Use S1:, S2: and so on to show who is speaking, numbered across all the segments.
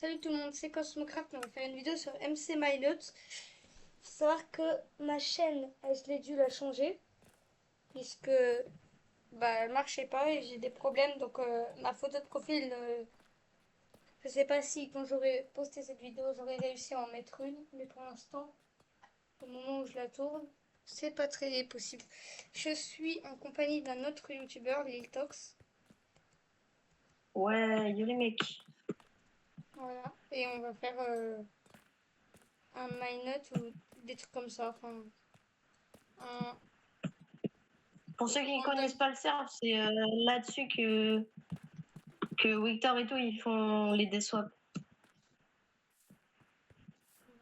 S1: Salut tout le monde, c'est Cosmocraft. On va faire une vidéo sur MC My Notes. Faut savoir que ma chaîne, je l'ai dû la changer puisque elle marchait pas et j'ai des problèmes. Donc ma photo de profil, je sais pas si quand j'aurai posté cette vidéo, j'aurai réussi à en mettre une, mais pour l'instant, au moment où je la tourne, c'est pas très possible. Je suis en compagnie d'un autre youtubeur, Lil Tox.
S2: Ouais, yo les mecs.
S1: Voilà, et on va faire un My Note ou des trucs comme ça. Enfin, un
S2: Pour ceux qui ne
S1: random.
S2: connaissent pas le surf, c'est là-dessus que Victor et tout, ils font les death swaps.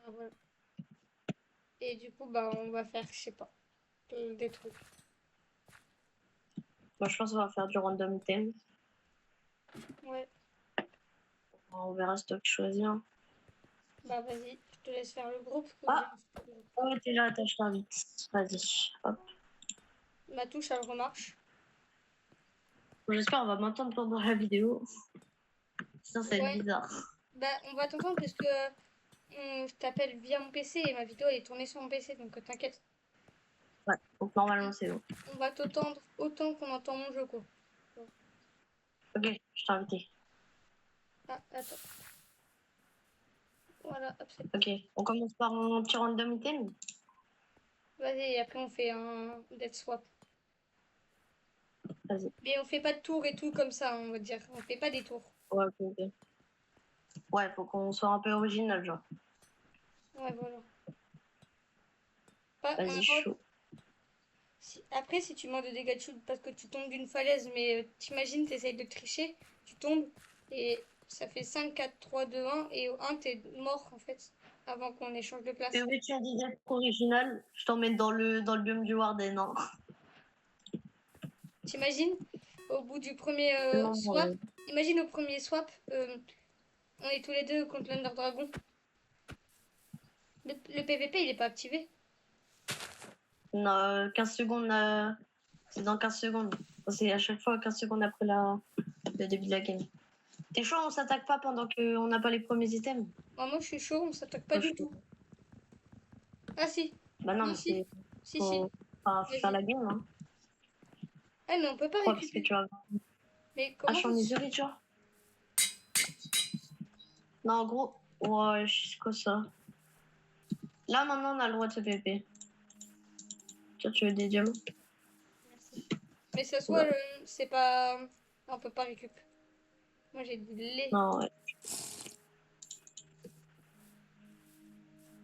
S1: Voilà. Et du coup, on va faire, je sais pas, des trucs.
S2: Moi, je pense qu'on va faire du random item.
S1: Ouais,
S2: On verra ce que tu choisis. Hein.
S1: bah vas-y, je te laisse faire le groupe.
S2: Ah, ouais, t'es là, attends, je t'invite. Vas-y, hop.
S1: Ma touche, elle remarche.
S2: Bon, j'espère qu'on va m'entendre pendant la vidéo. Sinon, ça va être
S1: Ouais,
S2: bizarre.
S1: on va t'entendre parce que je t'appelle via mon PC et ma vidéo elle est tournée sur mon PC, donc t'inquiète.
S2: Ouais, donc normalement, c'est bon.
S1: On va t'entendre autant qu'on entend mon jeu, quoi.
S2: Ok, je t'ai invité.
S1: Ah, attends. Voilà, hop, c'est
S2: Ok,
S1: parti.
S2: on commence par un petit random item.
S1: Vas-y, et après on fait un dead swap.
S2: Vas-y.
S1: Mais on fait pas de tours et tout comme ça, on va dire. On fait pas des tours.
S2: Ouais, ok, ok. Ouais, faut qu'on soit un peu original, genre.
S1: Ouais, voilà. Pas, on
S2: Vas-y,
S1: n'a
S2: je suis
S1: pas
S2: chaud.
S1: Après, si tu meurs de dégâts de chute parce que tu tombes d'une falaise, mais t'imagines, t'essayes de tricher, tu tombes et ça fait 5, 4, 3, 2, 1 et au 1, t'es mort en fait, avant qu'on échange de
S2: Et
S1: place.
S2: oui, tu as dit d'être original, je t'emmène dans le biome du Warden. Hein.
S1: T'imagines, au bout du premier
S2: Non,
S1: swap, imagine au premier swap, on est tous les deux contre l'Under Dragon. Le PVP, il est pas activé.
S2: non, 15 secondes, c'est dans 15 secondes. C'est à chaque fois 15 secondes après le début de la game. T'es chaud, on s'attaque pas pendant qu'on n'a pas les premiers items?
S1: Moi, je suis chaud, on s'attaque pas
S2: Moi,
S1: du
S2: je-
S1: tout. Ah si,
S2: Bah non,
S1: non
S2: mais
S1: si, si, si,
S2: faut, enfin, faut faire
S1: vas-y.
S2: la game. Hein.
S1: Ah mais on peut pas
S2: Pourquoi? Parce que
S1: récupérer.
S2: tu vas.
S1: Mais
S2: Ah, je
S1: comment
S2: suis
S1: ça
S2: en
S1: se...
S2: isolé, tu vois. Non, en gros, ouais, c'est quoi ça? Là, maintenant, on a le droit de se PvP. Toi, tu veux des diamants?
S1: Merci. Mais ça soit,
S2: Oula.
S1: c'est pas... On peut pas récupérer. Moi j'ai du lait.
S2: Non, ouais.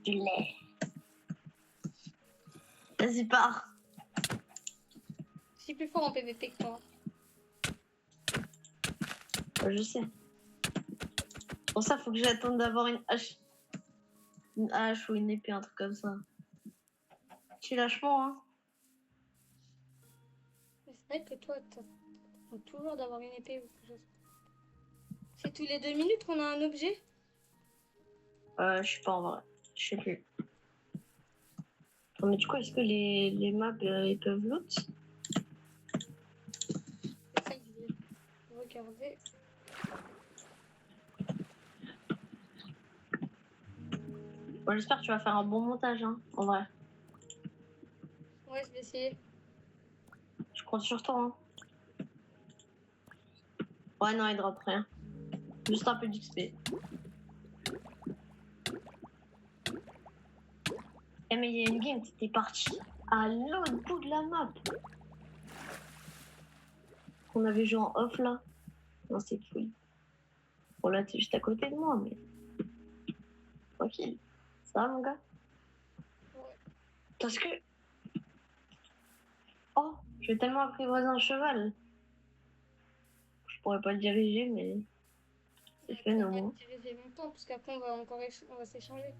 S2: Du lait. Vas-y, pars.
S1: Je suis plus fort en PVP que toi.
S2: Ouais, je sais. Pour ça, faut que j'attende d'avoir une hache ou une épée, un truc comme ça. Tu lâches moi, hein.
S1: Mais c'est vrai que toi, t'as toujours d'avoir une épée ou quelque chose. C'est tous les 2 minutes qu'on a un objet.
S2: Je sais pas en vrai. Je sais plus. Attends, mais du coup, est-ce que les maps ils peuvent loot?
S1: C'est ça que je voulais regarder.
S2: Bon, j'espère que tu vas faire un bon montage, hein, en vrai.
S1: Ouais, je vais essayer.
S2: Je compte sur toi, hein. Ouais, non, il drop rien. Juste un peu d'XP. Eh, mais il y a une game, t'es parti à l'autre bout de la map. Qu'on avait joué en off là. Non, c'est fou. Bon, là, t'es juste à côté de moi, mais tranquille. Ça va, mon gars?
S1: Ouais.
S2: Parce que. Oh, je vais tellement apprivoiser un cheval. Je pourrais pas le diriger, mais c'est fait,
S1: On va
S2: non.
S1: te diriger longtemps parce qu'après on va s'échanger.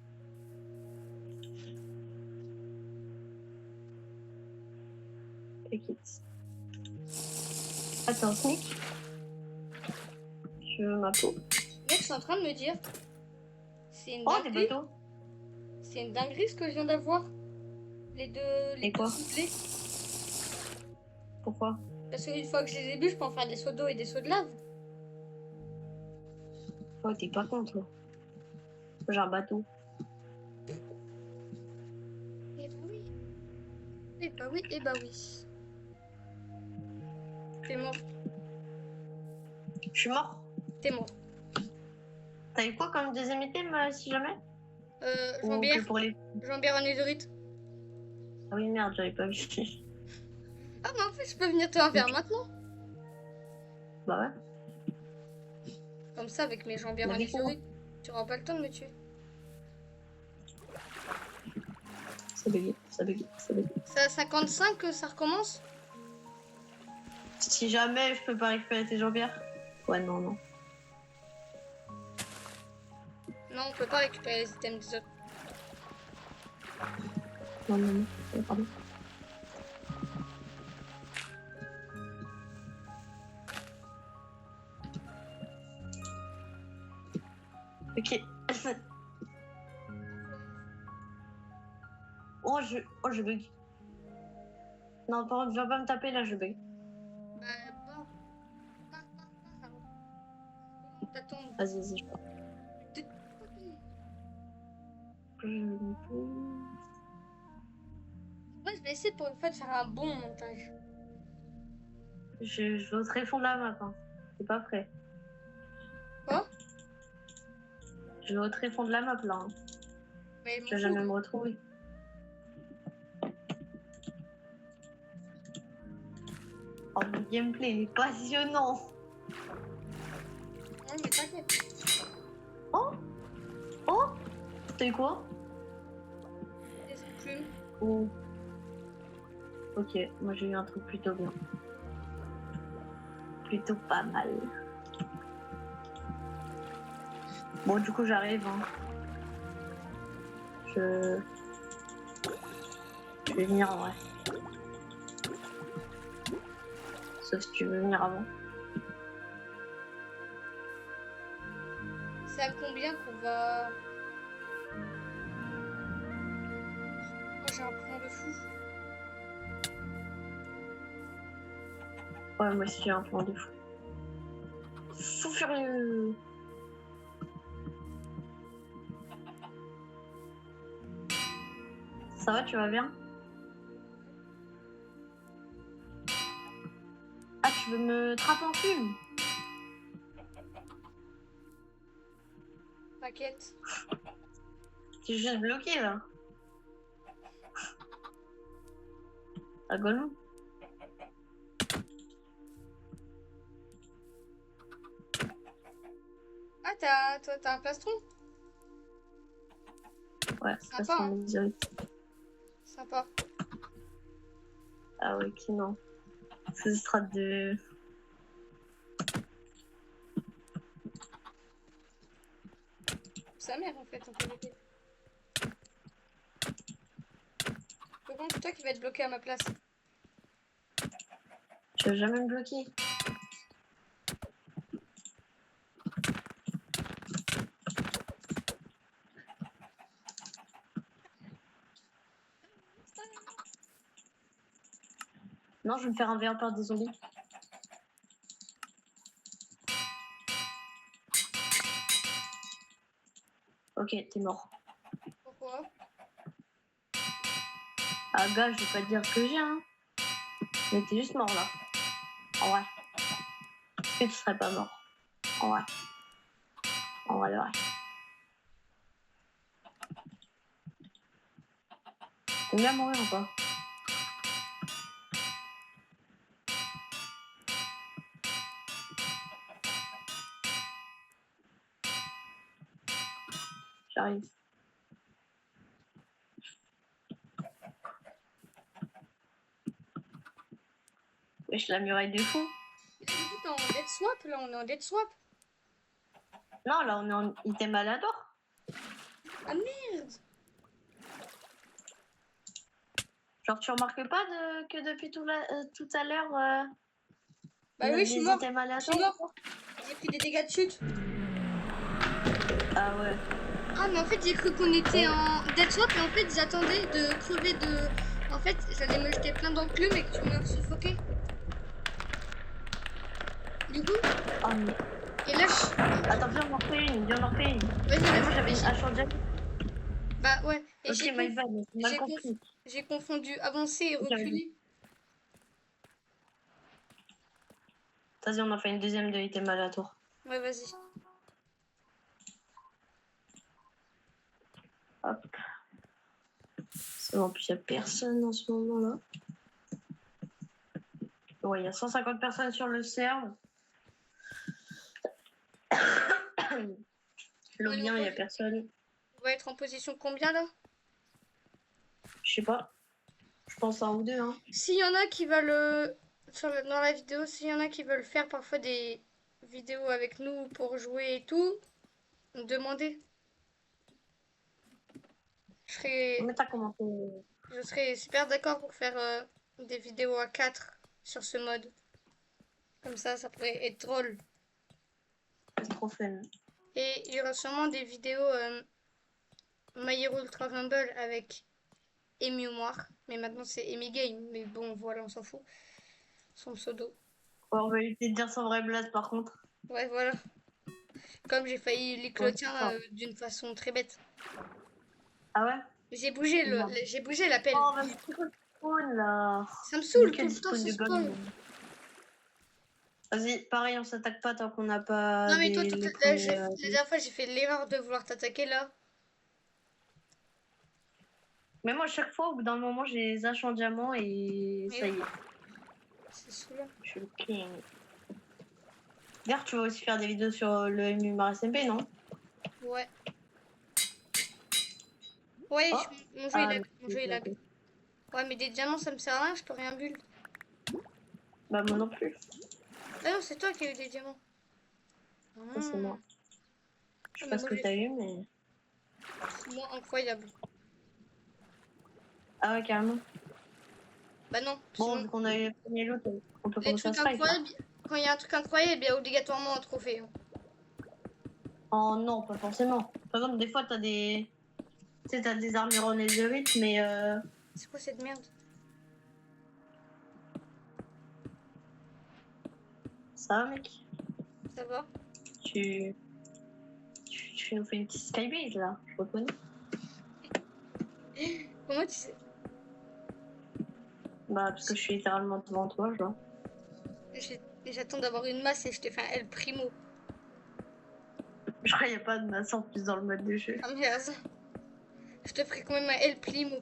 S2: T'inquiète. Attends, sneak. Je veux ma peau.
S1: Mec, je suis en train de me dire, c'est une
S2: Oh, des
S1: dinguerie.
S2: bateaux.
S1: C'est une dinguerie ce que je viens d'avoir. Les
S2: Et
S1: deux
S2: quoi?
S1: soufflets.
S2: Pourquoi?
S1: Parce qu'une fois que je les ai bu, je peux en faire des seaux d'eau et des seaux de lave.
S2: Oh, t'es pas contre, toi. J'ai un bateau.
S1: Eh bah oui. Eh bah oui, eh bah oui. T'es mort.
S2: Je suis mort.
S1: T'es mort.
S2: T'as eu quoi comme deuxième item si jamais? Ou
S1: Jambière.
S2: que pour les...
S1: Jambière en netherite.
S2: Ah oui, merde, j'avais pas vu.
S1: Ah mais en fait je peux venir te faire maintenant.
S2: Bah ouais.
S1: Comme ça avec mes jambières en
S2: Mais comment?
S1: netherite. Tu auras pas le temps de me tuer.
S2: Ça bugué, ça bugué, ça bugué.
S1: C'est à 55 que ça recommence?
S2: Si jamais je peux pas récupérer tes jambières. Ouais, non, non.
S1: Non, on peut pas récupérer les items des autres.
S2: Non, non, non. Pardon. Ok. Oh, je bug. Non, par contre, viens pas me taper là, je bug.
S1: Bah bon. T'attends.
S2: Vas-y, vas-y, je pars.
S1: Moi je vais essayer pour une fois de faire un bon montage.
S2: Je vais au très fond de la map. Hein. C'est pas prêt.
S1: Quoi?
S2: Je vais au très fond de la map là. Hein.
S1: Mais
S2: Je vais jamais me retrouver. Oh, le gameplay est passionnant.
S1: Ouais, mais t'inquiète.
S2: Oh, oh, t'as eu quoi?
S1: Des plumes.
S2: Oh. Ok, moi j'ai eu un truc plutôt bien. Plutôt pas mal. Bon, du coup, j'arrive. Hein. Je vais venir en vrai. Sauf si tu veux venir avant.
S1: C'est à combien qu'on va... Oh, j'ai un plan de fou.
S2: Ouais, moi aussi j'ai un plan de fou. Fou furieux. Ça va, tu vas bien? Ah, tu veux me trapper en film?
S1: T'inquiète.
S2: T'es juste bloqué là. Ah, Gollum.
S1: Ah, t'as un plastron?
S2: Ouais,
S1: Sympa,
S2: ça c'est
S1: hein.
S2: mon direct.
S1: Sympa.
S2: Ah ouais, ok, non. Ce sera de...
S1: Sa mère en fait, en vérité. Par contre, c'est toi qui vas être bloqué à ma place.
S2: Tu vas jamais me bloquer. Non, je vais me faire envahir par des zombies. Ok, t'es mort.
S1: Pourquoi?
S2: Ah, gars, je vais pas te dire que j'ai, hein. Mais t'es juste mort là. En vrai. Est-ce que tu serais pas mort? En vrai. En vrai, ouais. T'aimes bien mourir ou pas? J'arrive. Wesh, la muraille de fou.
S1: Et du coup, t'es en dead swap là, on est en dead swap.
S2: Non, là, on est en item aléatoire.
S1: Ah merde!
S2: Genre, tu remarques pas que depuis tout à l'heure,
S1: Bah
S2: il y a
S1: oui, je suis
S2: des
S1: mort.
S2: items
S1: Je suis
S2: aléatoires?
S1: mort. J'ai pris des dégâts de chute.
S2: Ah ouais.
S1: Ah, mais en fait, j'ai cru qu'on était en dead swap et en fait, j'attendais de crever de. En fait, j'allais me jeter plein d'enclumes et que tu meurs suffoqué. Du coup,
S2: Oh, mais...
S1: Et là,
S2: Attends, viens, on en refait une. Viens, on en refait une.
S1: vas-y,
S2: Mais moi,
S1: vas-y.
S2: j'avais une hache en diamant.
S1: Bah ouais. Et
S2: Ok, my bad, j'ai mal compris.
S1: j'ai confondu avancer et
S2: J'avais dit.
S1: reculer.
S2: Vas-y, on en fait une deuxième de item à la tour.
S1: Ouais, vas-y.
S2: Hop. C'est bon, puis il n'y a personne en ce moment-là. Ouais, il y a 150 personnes sur le serve. Lobien, il n'y a personne.
S1: On va être en position combien là?
S2: Je sais pas. Je pense un ou deux, hein.
S1: S'il y en a qui veulent dans la vidéo, s'il y en a qui veulent faire parfois des vidéos avec nous pour jouer et tout, demandez. Je serais,
S2: Mais t'as commenté.
S1: je serais super d'accord pour faire des vidéos à 4 sur ce mode. Comme ça pourrait être drôle.
S2: C'est trop fun.
S1: Et il y aura sûrement des vidéos My Hero Ultra Rumble avec Amy Moire. Mais maintenant c'est Amy Game. Mais bon, voilà, on s'en fout. Son pseudo.
S2: Ouais, on va éviter de dire son vrai blaze par contre.
S1: Ouais, voilà. Comme j'ai failli lick le
S2: Ouais,
S1: tien
S2: ça.
S1: d'une façon très bête.
S2: Ah ouais? Non.
S1: J'ai bougé l'appel.
S2: Oh, mais c'est quoi le spawn là?
S1: Ça me saoule tout
S2: Nickel,
S1: le temps
S2: spawn
S1: ce
S2: de
S1: spawn.
S2: gold. Vas-y, pareil, on s'attaque pas tant qu'on n'a pas
S1: Non mais toi,
S2: les
S1: là,
S2: premiers.
S1: la dernière fois j'ai fait l'erreur de vouloir t'attaquer là.
S2: Mais moi, à chaque fois, au bout d'un moment, j'ai les haches en diamant et
S1: Mais
S2: ça y
S1: oui,
S2: est,
S1: c'est saoulant.
S2: je suis le king. D'ailleurs, tu vas aussi faire des vidéos sur le MMR SMP, non?
S1: Ouais. Ouais,
S2: Oh,
S1: mon jeu il
S2: ah,
S1: lag. Mon jeu il lag. Ouais, mais des diamants ça me sert à rien, je peux rien build.
S2: bah moi non plus.
S1: Ah non, c'est toi qui as eu des diamants.
S2: Ça, c'est moi. Je sais
S1: Ah,
S2: pas
S1: mais
S2: ce
S1: moi
S2: que t'as eu, mais.
S1: c'est moi incroyable.
S2: Ah ouais, carrément.
S1: Bah non,
S2: Bon,
S1: sinon,
S2: vu qu'on a eu le premier loot, on peut
S1: les
S2: commencer à
S1: trucs
S2: se fight, là.
S1: incroyables, quand il y a un truc incroyable, il y a obligatoirement un trophée. Hein.
S2: Oh non, pas forcément. Par exemple, des fois, t'as des. Tu sais, t'as des armures en netherite, mais
S1: C'est quoi cette merde?
S2: ça va, mec.
S1: Ça va?
S2: Tu. Tu nous fais une petite skybase, là. Je reconnais.
S1: Comment tu sais?
S2: Bah, parce que je suis littéralement devant toi, genre.
S1: J'attends d'avoir une masse et je t'ai fait un El Primo.
S2: Je crois qu'il n'y a pas de masse en plus dans le mode de jeu.
S1: Ah merde. Je te ferai quand même un El Primo.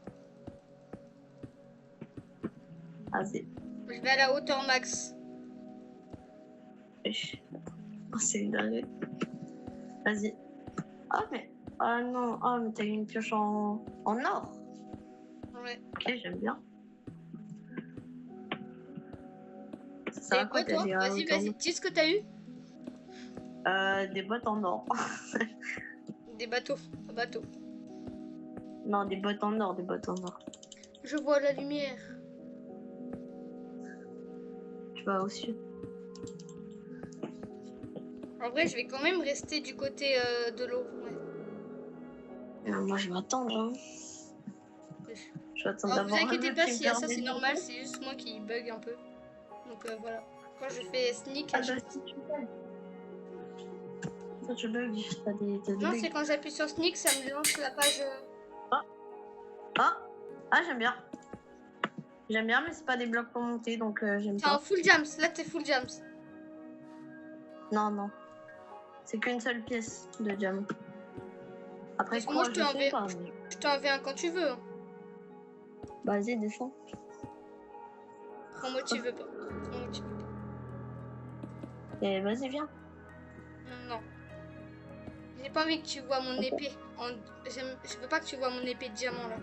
S2: Vas-y.
S1: Je vais à la hauteur max.
S2: Oh, c'est une dinguerie. Vas-y. Ah, mais. Ah non, ah, mais t'as eu une pioche en or.
S1: Ouais.
S2: Ok, j'aime bien. Ça
S1: Et
S2: va
S1: quoi
S2: quoi, t'as
S1: toi?
S2: des
S1: Vas-y,
S2: hauteurs
S1: vas-y, dis ce que t'as eu.
S2: des bottes en or.
S1: Des bateaux. Un bateau.
S2: Non, des bottes en or, des bottes en or.
S1: Je vois la lumière.
S2: Tu vas au sud.
S1: En vrai, je vais quand même rester du côté de l'eau. Ouais.
S2: Moi, je vais attendre. Hein. Je vais attendre
S1: Alors, vous
S2: d'avoir un
S1: inquiétez
S2: loot
S1: pas,
S2: qui me
S1: s'il y a ça,
S2: permet
S1: c'est
S2: de
S1: normal.
S2: monter.
S1: C'est juste moi qui bug un peu. Donc voilà. Quand je fais sneak,
S2: Ah, toi aussi, tu bugs. Toi, tu bugs. T'as des
S1: non,
S2: bugs.
S1: c'est quand j'appuie sur sneak, ça me lance la page.
S2: Ah, ah j'aime bien. J'aime bien, mais c'est pas des blocs pour monter, donc j'aime
S1: T'es en
S2: pas.
S1: full jams. Là, t'es full jams.
S2: Non, non. C'est qu'une seule pièce de diamant. Après
S1: Parce que moi,
S2: quoi, je sais pas. Mais...
S1: je t'en enverrai un quand tu veux. Hein.
S2: Vas-y, descends.
S1: Quand moi, tu veux pas. Quand moi, tu veux pas.
S2: Et vas-y, viens.
S1: Non. J'ai pas envie que tu vois mon épée. Je veux pas que tu vois mon épée de diamant là.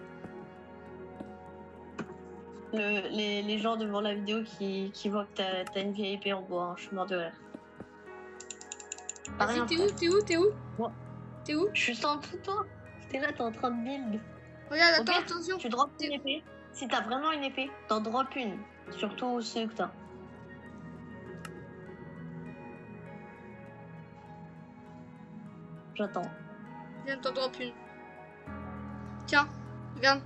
S2: Les gens devant la vidéo qui voient que t'as une vieille épée en bois, hein. Je suis mort de rire. Pas
S1: Vas-y,
S2: rien,
S1: t'es
S2: frère.
S1: où? T'es où? T'es où?
S2: Moi.
S1: T'es où?
S2: Je suis sans tout toi. T'es là, t'es en train de build.
S1: Regarde,
S2: Au
S1: attends,
S2: pire,
S1: attention.
S2: tu drops une épée. Si t'as vraiment une épée, t'en drops une. Surtout ceux que t'as. J'attends.
S1: Viens, t'en drop une. Tiens, regarde.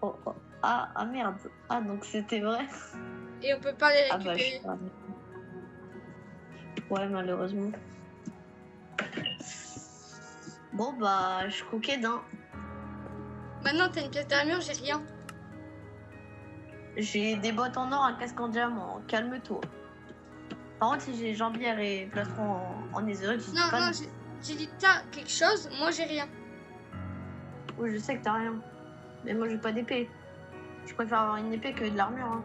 S2: Oh, oh. Ah, ah merde. Ah, donc c'était vrai.
S1: Et on peut pas les
S2: Ah bah, je sais
S1: récupérer.
S2: pas. Ouais, malheureusement. Bon, bah, je croquais d'un.
S1: Maintenant, t'as une pièce d'armure, j'ai rien.
S2: J'ai des bottes en or, un casque en diamant. Calme-toi. Par contre, si j'ai jambière et plastron en netherite, je dis
S1: Non,
S2: pas
S1: non,
S2: non.
S1: j'ai dit t'as quelque chose, moi j'ai rien.
S2: Oui, je sais que t'as rien. Mais moi, j'ai pas d'épée. Je préfère avoir une épée que de l'armure. Hein.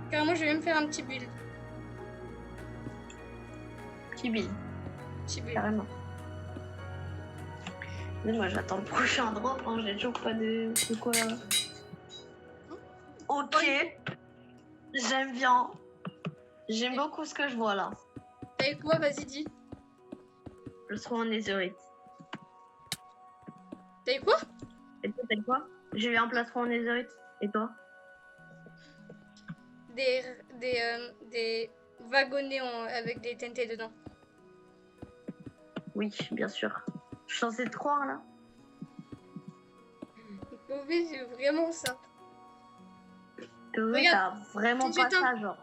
S1: Carrément, je vais me faire un petit build.
S2: Petit build,
S1: Petit build.
S2: carrément. Mais moi, j'attends le prochain drop. Hein. J'ai toujours pas de quoi. Ok, j'aime bien. J'aime beaucoup ce que je vois là.
S1: T'as eu quoi? Vas-y, dis.
S2: Je serai en netherite.
S1: T'as eu quoi?
S2: Et toi, t'as dit quoi? J'ai eu un plastron en netherite. Et toi?
S1: Des wagonnets avec des TNT dedans.
S2: Oui, bien sûr. Je suis censée te croire là.
S1: Mauvais, j'ai vraiment ça.
S2: PV,
S1: Regarde,
S2: t'as vraiment
S1: j'en
S2: pas
S1: jette un.
S2: ça, genre.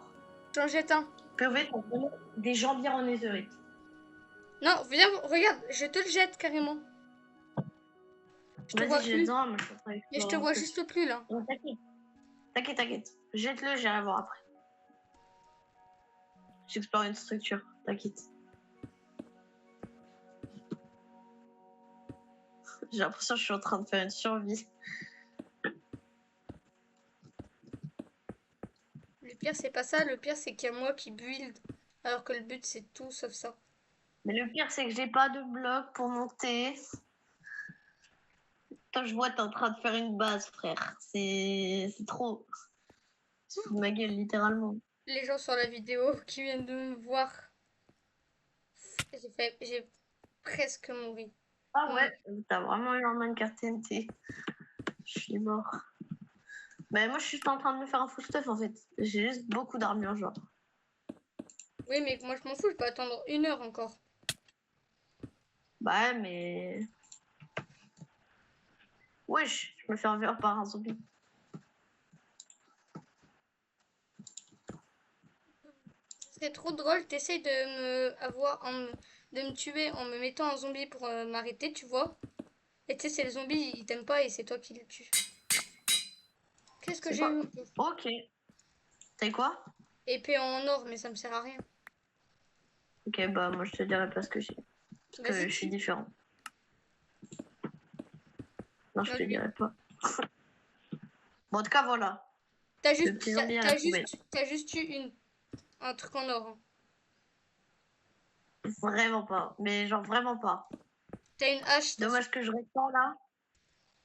S1: J'en jette un.
S2: PV, t'as vraiment des jambières en netherite.
S1: Non, viens, regarde, je te le jette carrément. Je te vois
S2: Vas-y,
S1: plus.
S2: jette-en, mais je suis en train
S1: Mais je te
S2: d'explorer un
S1: vois
S2: truc.
S1: juste plus là.
S2: Non, t'inquiète. T'inquiète, t'inquiète. Jette-le, j'irai voir après. J'explore une structure, t'inquiète. J'ai l'impression que je suis en train de faire une survie.
S1: Le pire, c'est pas ça. Le pire, c'est qu'il y a moi qui build. Alors que le but, c'est tout sauf ça.
S2: Mais le pire, c'est que j'ai pas de bloc pour monter. Quand je vois, t'es en train de faire une base, frère. C'est trop. Tu te fous de ma gueule, littéralement.
S1: Les gens sur la vidéo qui viennent de me voir, j'ai presque mouru.
S2: Ah ouais, t'as vraiment eu un carte TNT. Je suis mort. Mais moi, je suis juste en train de me faire un full stuff en fait. J'ai juste beaucoup d'armure, genre.
S1: Oui, mais moi, je m'en fous. Je peux attendre 1 heure encore.
S2: Bah ouais, mais. Wesh, je me fais envahir par un zombie.
S1: C'est trop drôle. T'essayes de de me tuer en me mettant en zombie pour m'arrêter, tu vois. Et tu sais, c'est le zombie, il t'aime pas et c'est toi qui le tue. Qu'est-ce que
S2: C'est
S1: j'ai
S2: quoi?
S1: eu?
S2: Ok. T'as quoi?
S1: Épée en or, mais ça me sert à rien.
S2: Ok, bah moi je te dirai pas ce que j'ai. Parce que
S1: Vas-y,
S2: je suis
S1: dis.
S2: différent. Non, je
S1: Non,
S2: te dirai pas. Bon, en tout cas, voilà.
S1: T'as
S2: Le
S1: juste,
S2: petit zombie à la poubelle.
S1: t'as juste eu un truc en or. Hein.
S2: Vraiment pas. Mais genre vraiment pas.
S1: T'as une hache dans ce...
S2: Dommage que je règle pas là.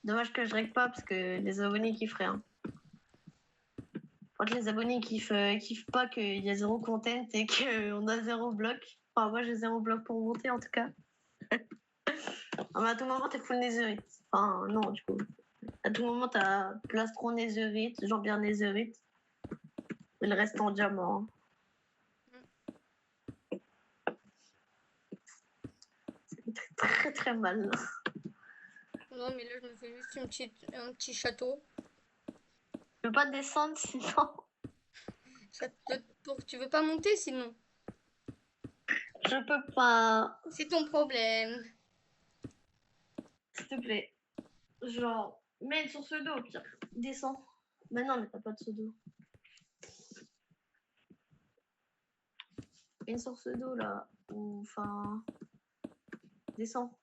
S2: Dommage que je règle pas parce que les abonnés kifferaient. Hein. Quand les abonnés kiffent pas qu'il y a zéro content et qu'on a zéro bloc. Enfin, moi j'ai zéro bloc pour monter en tout cas. Ah, mais à tout moment t'es full netherite. Enfin, non, du coup. À tout moment t'as plastron netherite, jambière netherite. Et le reste en diamant. C'est très très mal.
S1: Non, mais là, je me fais juste un petit château.
S2: Je peux pas descendre sinon.
S1: Tu veux pas monter sinon?
S2: Je peux pas.
S1: C'est ton problème.
S2: S'il te plaît. Genre, mets une source d'eau au pire. Descends. Mais non, mais t'as pas de seau d'eau. Une source d'eau là. Ou enfin. Descends.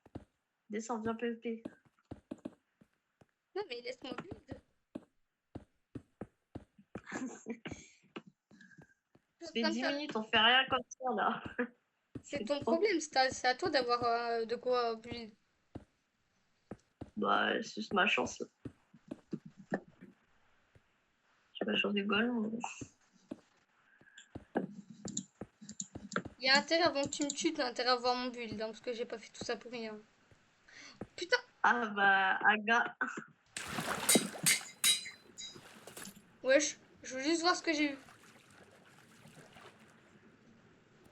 S2: Descends, viens PVP.
S1: Non, mais laisse-moi build.
S2: Ça fait 10 minutes, on fait rien comme ça là.
S1: C'est
S2: C'est
S1: ton
S2: trop.
S1: problème, c'est à toi d'avoir de quoi build.
S2: Bah, c'est juste ma chance. J'ai ma chance du golem.
S1: Il y a intérêt avant que tu me tues, t'as intérêt à voir mon build, hein, parce que j'ai pas fait tout ça pour rien. Putain,
S2: Ah bah, Aga.
S1: wesh, je veux juste voir ce que j'ai eu.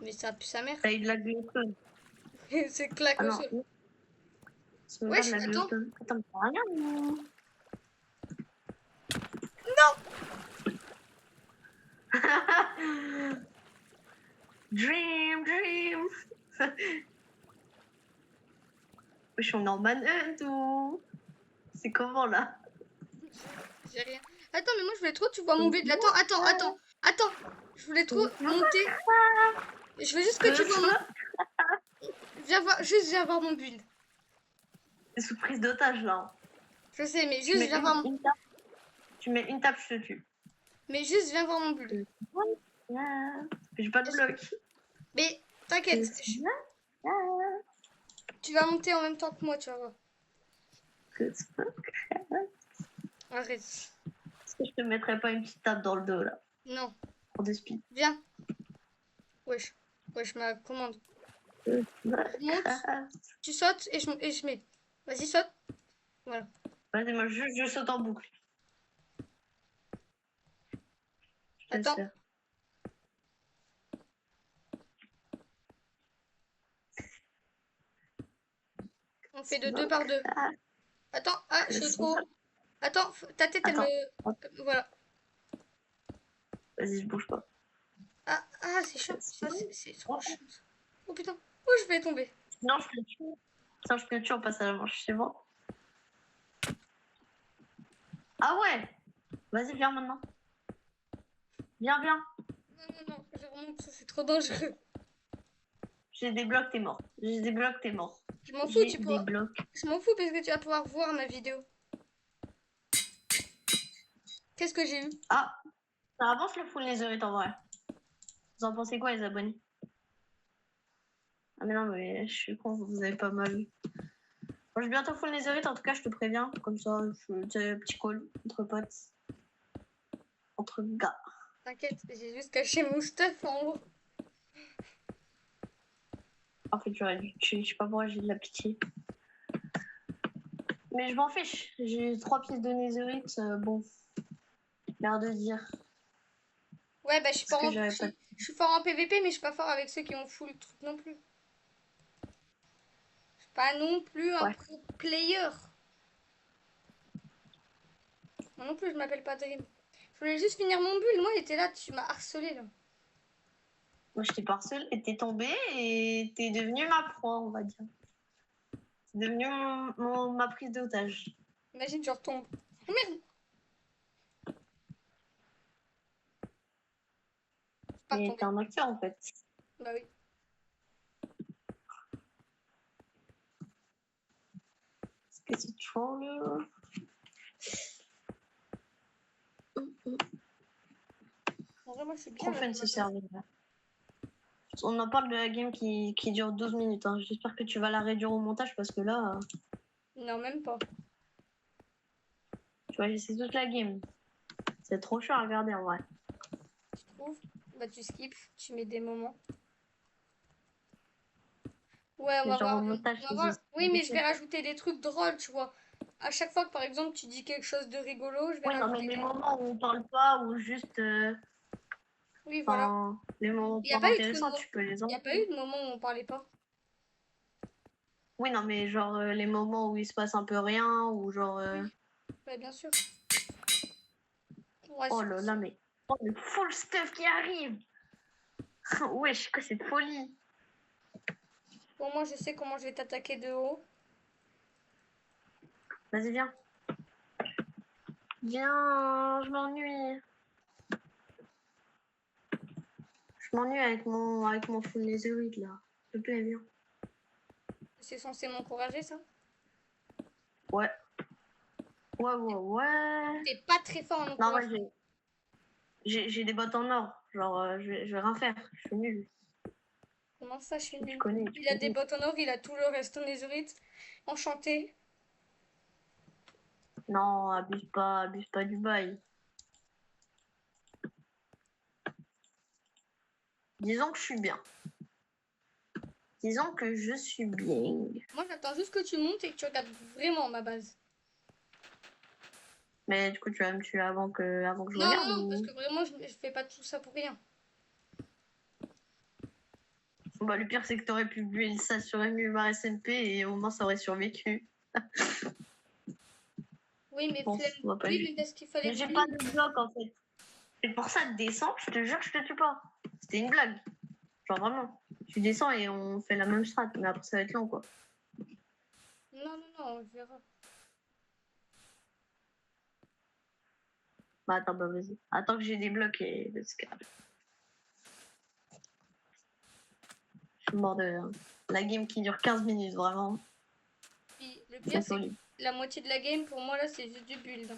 S1: Mais ça pue sa mère.
S2: T'as eu de la glucose.
S1: C'est claque
S2: Ah
S1: au
S2: non,
S1: sol.
S2: C'est même pas de
S1: Wesh,
S2: la
S1: attends.
S2: glowstone. Attends, mais t'as rien, non? Dream, dream. Wesh, on est en manhunt ou... C'est comment, là?
S1: J'ai rien. Attends, mais moi je voulais trop, tu vois mon build. Attends. Je voulais trop monter. Je veux juste que tu vois mon. Viens voir mon build.
S2: T'es sous prise d'otage, là.
S1: Je sais, mais
S2: Tu
S1: juste
S2: mets
S1: viens voir mon.
S2: une tape. Tu mets une tape, je te tue.
S1: Mais juste viens voir mon build.
S2: J'ai pas de bloc.
S1: Mais t'inquiète, tu vas monter en même temps que moi, tu vas voir. Arrête.
S2: Est-ce que je te mettrais pas une petite tape dans le dos, là?
S1: Non,
S2: Pour des speed.
S1: viens. Wesh, ma commande. Je monte, tu sautes et je mets. Vas-y, saute. Voilà.
S2: Vas-y, moi, je saute en boucle. Je te laisse
S1: Attends.
S2: faire.
S1: On fait de 2 par 2. Attends, ah, je suis trop. Attends, ta tête, elle me. Voilà.
S2: Vas-y, je bouge pas.
S1: Ah, c'est chiant. Ça, c'est trop chiant. Oh putain. Oh, je vais tomber.
S2: Non, je te tue. Ça, je te tue en passant à la manche, c'est bon. Ah ouais. Vas-y, viens maintenant. Viens, viens.
S1: Non, je remonte, ça c'est trop dangereux.
S2: J'ai des blocs, t'es mort. J'ai des blocs, t'es mort.
S1: Je m'en fous,
S2: J'ai des blocs.
S1: Je m'en fous parce que tu vas pouvoir voir ma vidéo. Qu'est-ce que j'ai eu?
S2: Ah, ça avance le full netherite en vrai. Vous en pensez quoi, les abonnés? Ah mais non, mais je suis con, vous avez pas mal vu. Moi, je vais bientôt full netherite, en tout cas, je te préviens. Comme ça, c'est un petit call entre potes. Entre gars.
S1: T'inquiète, j'ai juste caché mon stuff en haut.
S2: En fait, j'aurais dû tuer, je sais pas pourquoi j'ai de la pitié. Mais je m'en fiche, j'ai 3 pièces de netherite, bon. L'air de dire.
S1: Ouais, bah je suis
S2: Parce
S1: fort
S2: que j'avais pas...
S1: je suis fort en PVP, mais je suis pas fort avec ceux qui ont full le truc non plus. Je suis pas non plus un
S2: Ouais.
S1: pro player. Moi non plus, je m'appelle pas Dream. Je voulais juste finir mon bulle. Moi, il était là, tu m'as harcelé là.
S2: Moi, je t'ai parcelé et t'es tombé et t'es devenu ma proie, on va dire. C'est devenu ma prise d'otage.
S1: Imagine, je retombe. Oh merde! Pas
S2: Mais
S1: tomber.
S2: t'es un acteur, en fait.
S1: Bah oui.
S2: Qu'est-ce que tu fais, là?
S1: En vrai, moi, je suis bien
S2: Trop
S1: là.
S2: fun ce serveur là. On en parle de la game qui dure 12 minutes. Hein. J'espère que tu vas la réduire au montage parce que là,
S1: Non, même pas.
S2: tu vois, c'est toute la game. C'est trop chaud à regarder en vrai.
S1: Tu trouves? Bah tu skips, tu mets des moments. Ouais, on
S2: C'est
S1: va
S2: genre au
S1: voir.
S2: montage.
S1: Oui, mais je vais rajouter des trucs drôles, tu vois. À chaque fois que, par exemple, tu dis quelque chose de rigolo, je vais
S2: Oui, non, mais
S1: rajouter
S2: les
S1: des...
S2: moments où on parle pas ou juste.
S1: Oui, voilà.
S2: Enfin, les moments
S1: Il n'y a
S2: pas
S1: pas eu trop de
S2: intéressants,
S1: mots.
S2: tu peux les
S1: Il n'y a pas
S2: enlever.
S1: eu de moment où on parlait pas.
S2: Oui, non, mais genre les moments où il se passe un peu rien ou genre.
S1: Oui, ouais, bien sûr. Ouais,
S2: Oh là là, mais. Oh, le full stuff qui arrive! Wesh, quoi, cette folie!
S1: Bon, moi, je sais comment je vais t'attaquer de haut.
S2: Vas-y, viens. Viens, je m'ennuie. Je m'ennuie avec mon full netherite là. S'il te plaît, viens.
S1: C'est censé m'encourager, ça?
S2: Ouais. Ouais.
S1: T'es pas très fort en
S2: Non,
S1: encouragement.
S2: ouais, j'ai des bottes en or. Genre, je vais rien faire. Je suis nulle.
S1: Comment ça, je suis
S2: Tu
S1: nulle?
S2: connais, tu
S1: Il a des
S2: connais.
S1: bottes en or, il a tout le reste en netherite. Enchanté.
S2: Non, abuse pas du bail. Disons que je suis bien. Disons que je suis bien.
S1: Moi, j'attends juste que tu montes et que tu regardes vraiment ma base.
S2: Mais du coup, tu vas me tuer avant que je
S1: Non,
S2: regarde
S1: parce
S2: ou...
S1: que vraiment, je fais pas tout ça pour rien.
S2: Bah, le pire, c'est que t'aurais pu build ça sur MU par SMP et au moins ça aurait survécu.
S1: Oui, mais
S2: Je pense,
S1: flemme.
S2: on va pas
S1: Oui,
S2: le-
S1: mais parce qu'il fallait
S2: Mais j'ai
S1: build.
S2: pas de bloc en fait. C'est pour ça, descends, je te jure, je te tue pas. C'était une blague. Genre vraiment. Tu descends et on fait la même strat, mais après ça va être long quoi.
S1: Non, non, non, on verra.
S2: Bah attends, bah vas-y. Attends que j'ai des blocs et. Parce que je suis mort de. La game qui dure 15 minutes, vraiment.
S1: Puis le
S2: C'est
S1: pire, c'est que
S2: folie.
S1: la moitié de la game, pour moi, là, c'est juste du build.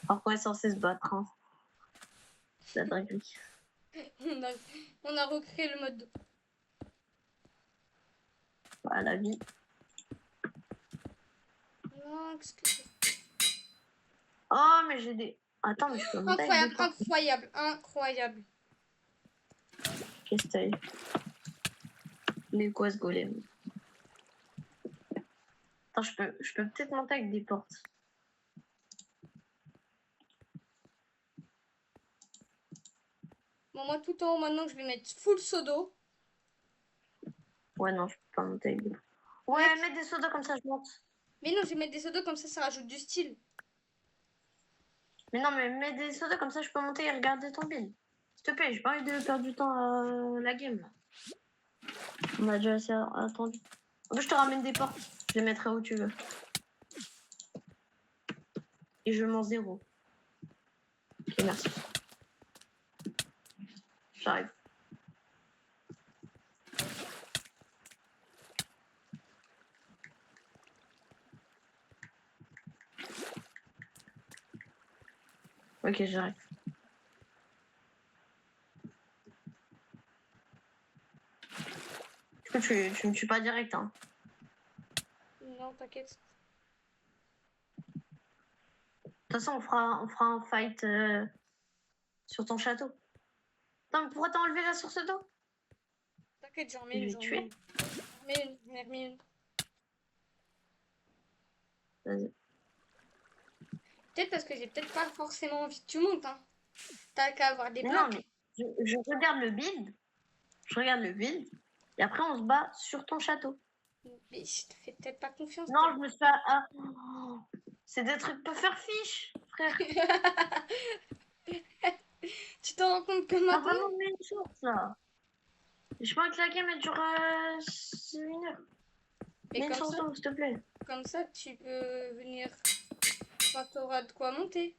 S2: Alors qu'on est censé se battre, hein. C'est la dinguerie.
S1: On a, on a recréé le mode.
S2: Bah, la vie.
S1: Non, qu'est-ce que c'est?
S2: Oh, mais j'ai des. Attends, mais je peux monter avec des
S1: Incroyable,
S2: portes.
S1: incroyable, incroyable.
S2: Qu'est-ce que t'as eu? Les quoi ce golem? Attends, je peux peut-être monter avec des portes.
S1: Bon, moi, tout en haut, maintenant, je vais mettre full sodo.
S2: Ouais, non, je peux pas monter avec des portes. Ouais,
S1: Mec,
S2: mets des sodas comme ça, je monte.
S1: mais non, je vais mettre des sodos comme ça rajoute du style.
S2: Mais non, mais mets des sodas comme ça, je peux monter et regarder ton build. S'il te plaît, j'ai pas envie de perdre du temps à la game. Là. On a déjà assez attendu. En plus, je te ramène des portes. Je les mettrai où tu veux. Et je m'en zéro. Ok, merci. J'arrive. Ok, j'arrive. Est-ce que tu me tues pas direct, hein?
S1: Non, t'inquiète.
S2: De toute façon, on fera un fight sur ton château. Attends, mais pourquoi t'as enlevé la source d'eau?
S1: T'inquiète, j'en
S2: Je
S1: mets une,
S2: vais
S1: j'en mets
S2: tuer.
S1: une. J'en mets une, j'en ai remis une.
S2: Vas-y.
S1: Peut-être parce que j'ai peut-être pas forcément envie que tu montes, hein. T'as qu'à avoir des
S2: Mais non,
S1: blocs.
S2: mais je regarde le build. Je regarde le build. Et après, on se bat sur ton château.
S1: Mais je te fais peut-être pas confiance,
S2: Non, je me suis fait. Ah, oh, c'est des trucs pas faire fiche, frère.
S1: Tu t'en rends compte que
S2: T'as
S1: maintenant?
S2: vraiment mis une source là. Je pense que la game elle dure 1 heure.
S1: Mais
S2: Mets une source d'eau, s'il te plaît.
S1: comme ça, tu peux venir quand t'auras de quoi monter.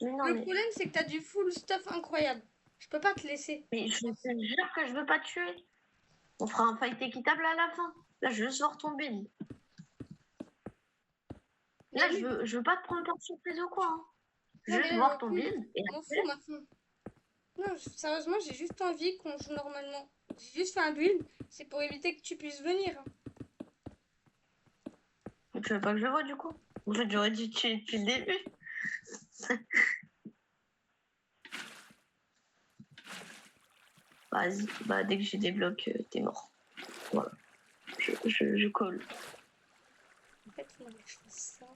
S2: Mais non,
S1: Le problème, c'est que t'as du full stuff incroyable. Je peux pas te laisser.
S2: mais je te jure que je veux pas te tuer. On fera un fight équitable à la fin. Là, je veux juste voir ton build. Là,
S1: Mais oui,
S2: je veux pas te prendre par surprise ou quoi. Hein.
S1: non,
S2: Juste
S1: mais
S2: voir ton build. Et
S1: m'en
S2: après,
S1: fous maintenant. Non, sérieusement, j'ai juste envie qu'on joue normalement. J'ai juste fait un build, c'est pour éviter que tu puisses venir.
S2: tu veux pas que je vois du coup. En fait, j'aurais dû te tuer depuis le début. Vas-y, bah dès que j'ai des blocs, t'es mort. Voilà. Je colle.
S1: En fait, il faudrait que je fasse ça.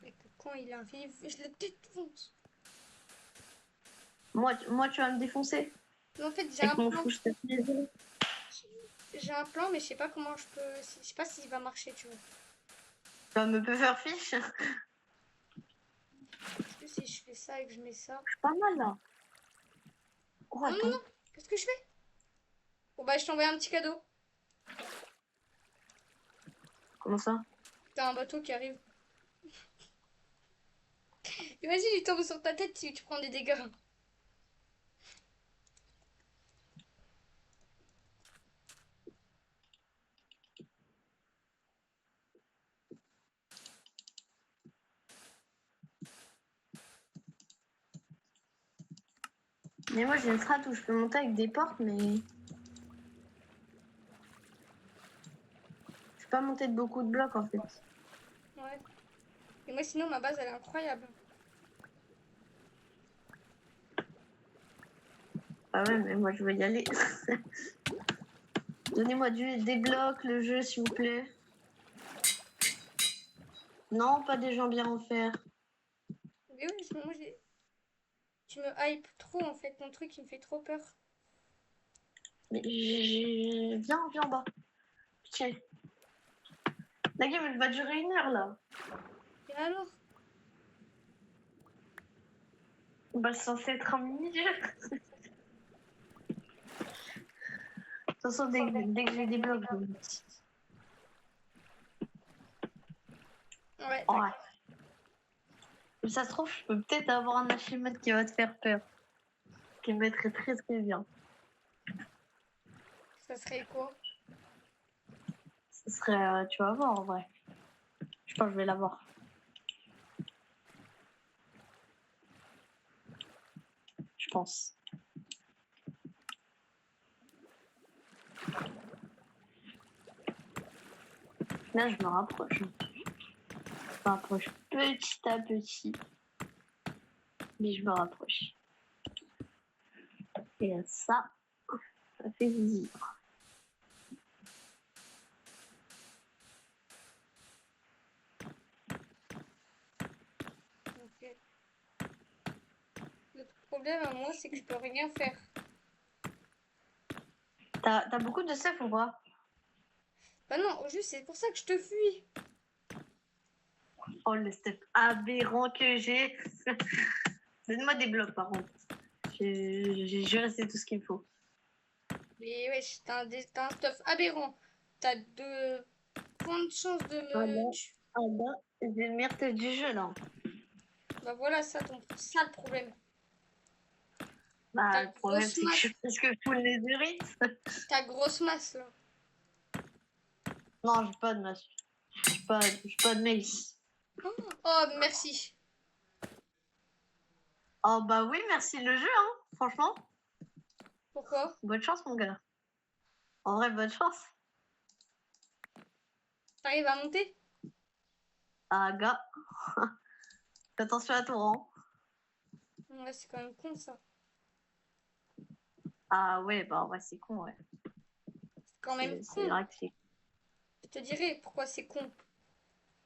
S1: Et que quand il arrive, je le défonce.
S2: Moi, tu vas me défoncer.
S1: Mais en fait, j'ai un
S2: Avec mon
S1: plan.
S2: fou, je te fais.
S1: J'ai un plan, mais je sais pas comment je peux. Je sais pas s'il va marcher, tu vois.
S2: Ça me peut faire fiche.
S1: Est-ce que si je fais ça et que je mets ça.
S2: Je suis pas mal là. Oh,
S1: Non, non,
S2: attends.
S1: non. Qu'est-ce que je fais? Bon, bah, je t'envoie un petit cadeau.
S2: Comment ça?
S1: T'as un bateau qui arrive. Imagine, il tombe sur ta tête si tu prends des dégâts.
S2: Mais moi, j'ai une strat où je peux monter avec des portes, mais. Je peux pas monter de beaucoup de blocs en fait.
S1: Ouais. Et moi, sinon, ma base, elle est incroyable.
S2: Ah ouais, mais moi, je veux y aller. Donnez-moi des blocs, le jeu, s'il vous plaît. Non, pas des gens bien en fer.
S1: Mais oui, moi, j'ai. Tu me hype trop, en fait. Ton truc, il me fait trop peur.
S2: Mais viens en bas. Pitié. La game, elle va durer 1 heure, là.
S1: Et alors?
S2: Bah, c'est censé être un mini-jeu. De toute façon, dès que j'ai des blocs, je vous le dis.
S1: Ouais,
S2: Ouais. Ça se trouve, je peux peut-être avoir un achievement qui va te faire peur. Qui me mettrait très très bien.
S1: ça serait quoi?
S2: Ce serait, tu vas voir en vrai. Je pense que je vais l'avoir. Je pense. Là, je me rapproche. Je me rapproche petit à petit. Mais je me rapproche. Et ça fait plaisir.
S1: Ok. Le problème à moi, c'est que je peux rien faire.
S2: T'as beaucoup de stuff ou pas?
S1: Bah non, juste c'est pour ça que je te fuis.
S2: Oh, le stuff aberrant que j'ai. Donne-moi des blocs par contre. J'ai resté tout ce qu'il me faut.
S1: Mais wesh, t'as un stuff aberrant. T'as de points de chance de me
S2: Voilà.
S1: tuer.
S2: Ah bah, j'ai le merde du jeu là.
S1: Bah voilà, ça le problème.
S2: Bah,
S1: Ta
S2: le problème,
S1: grosse
S2: c'est que je
S1: masse,
S2: suis presque full netherite.
S1: ta grosse masse là.
S2: Non, j'ai pas de masse. J'ai pas de mace.
S1: Oh, merci.
S2: Oh bah oui, merci le jeu, hein. Franchement,
S1: Pourquoi?
S2: bonne chance, mon gars. En vrai, bonne chance.
S1: T'arrives à monter?
S2: Ah, gars, fais attention à toi, hein.
S1: Ouais, c'est quand même con ça.
S2: Ah ouais, bah ouais, c'est con, ouais.
S1: C'est quand même
S2: C'est
S1: con.
S2: vrai que c'est...
S1: Je te dirai pourquoi c'est con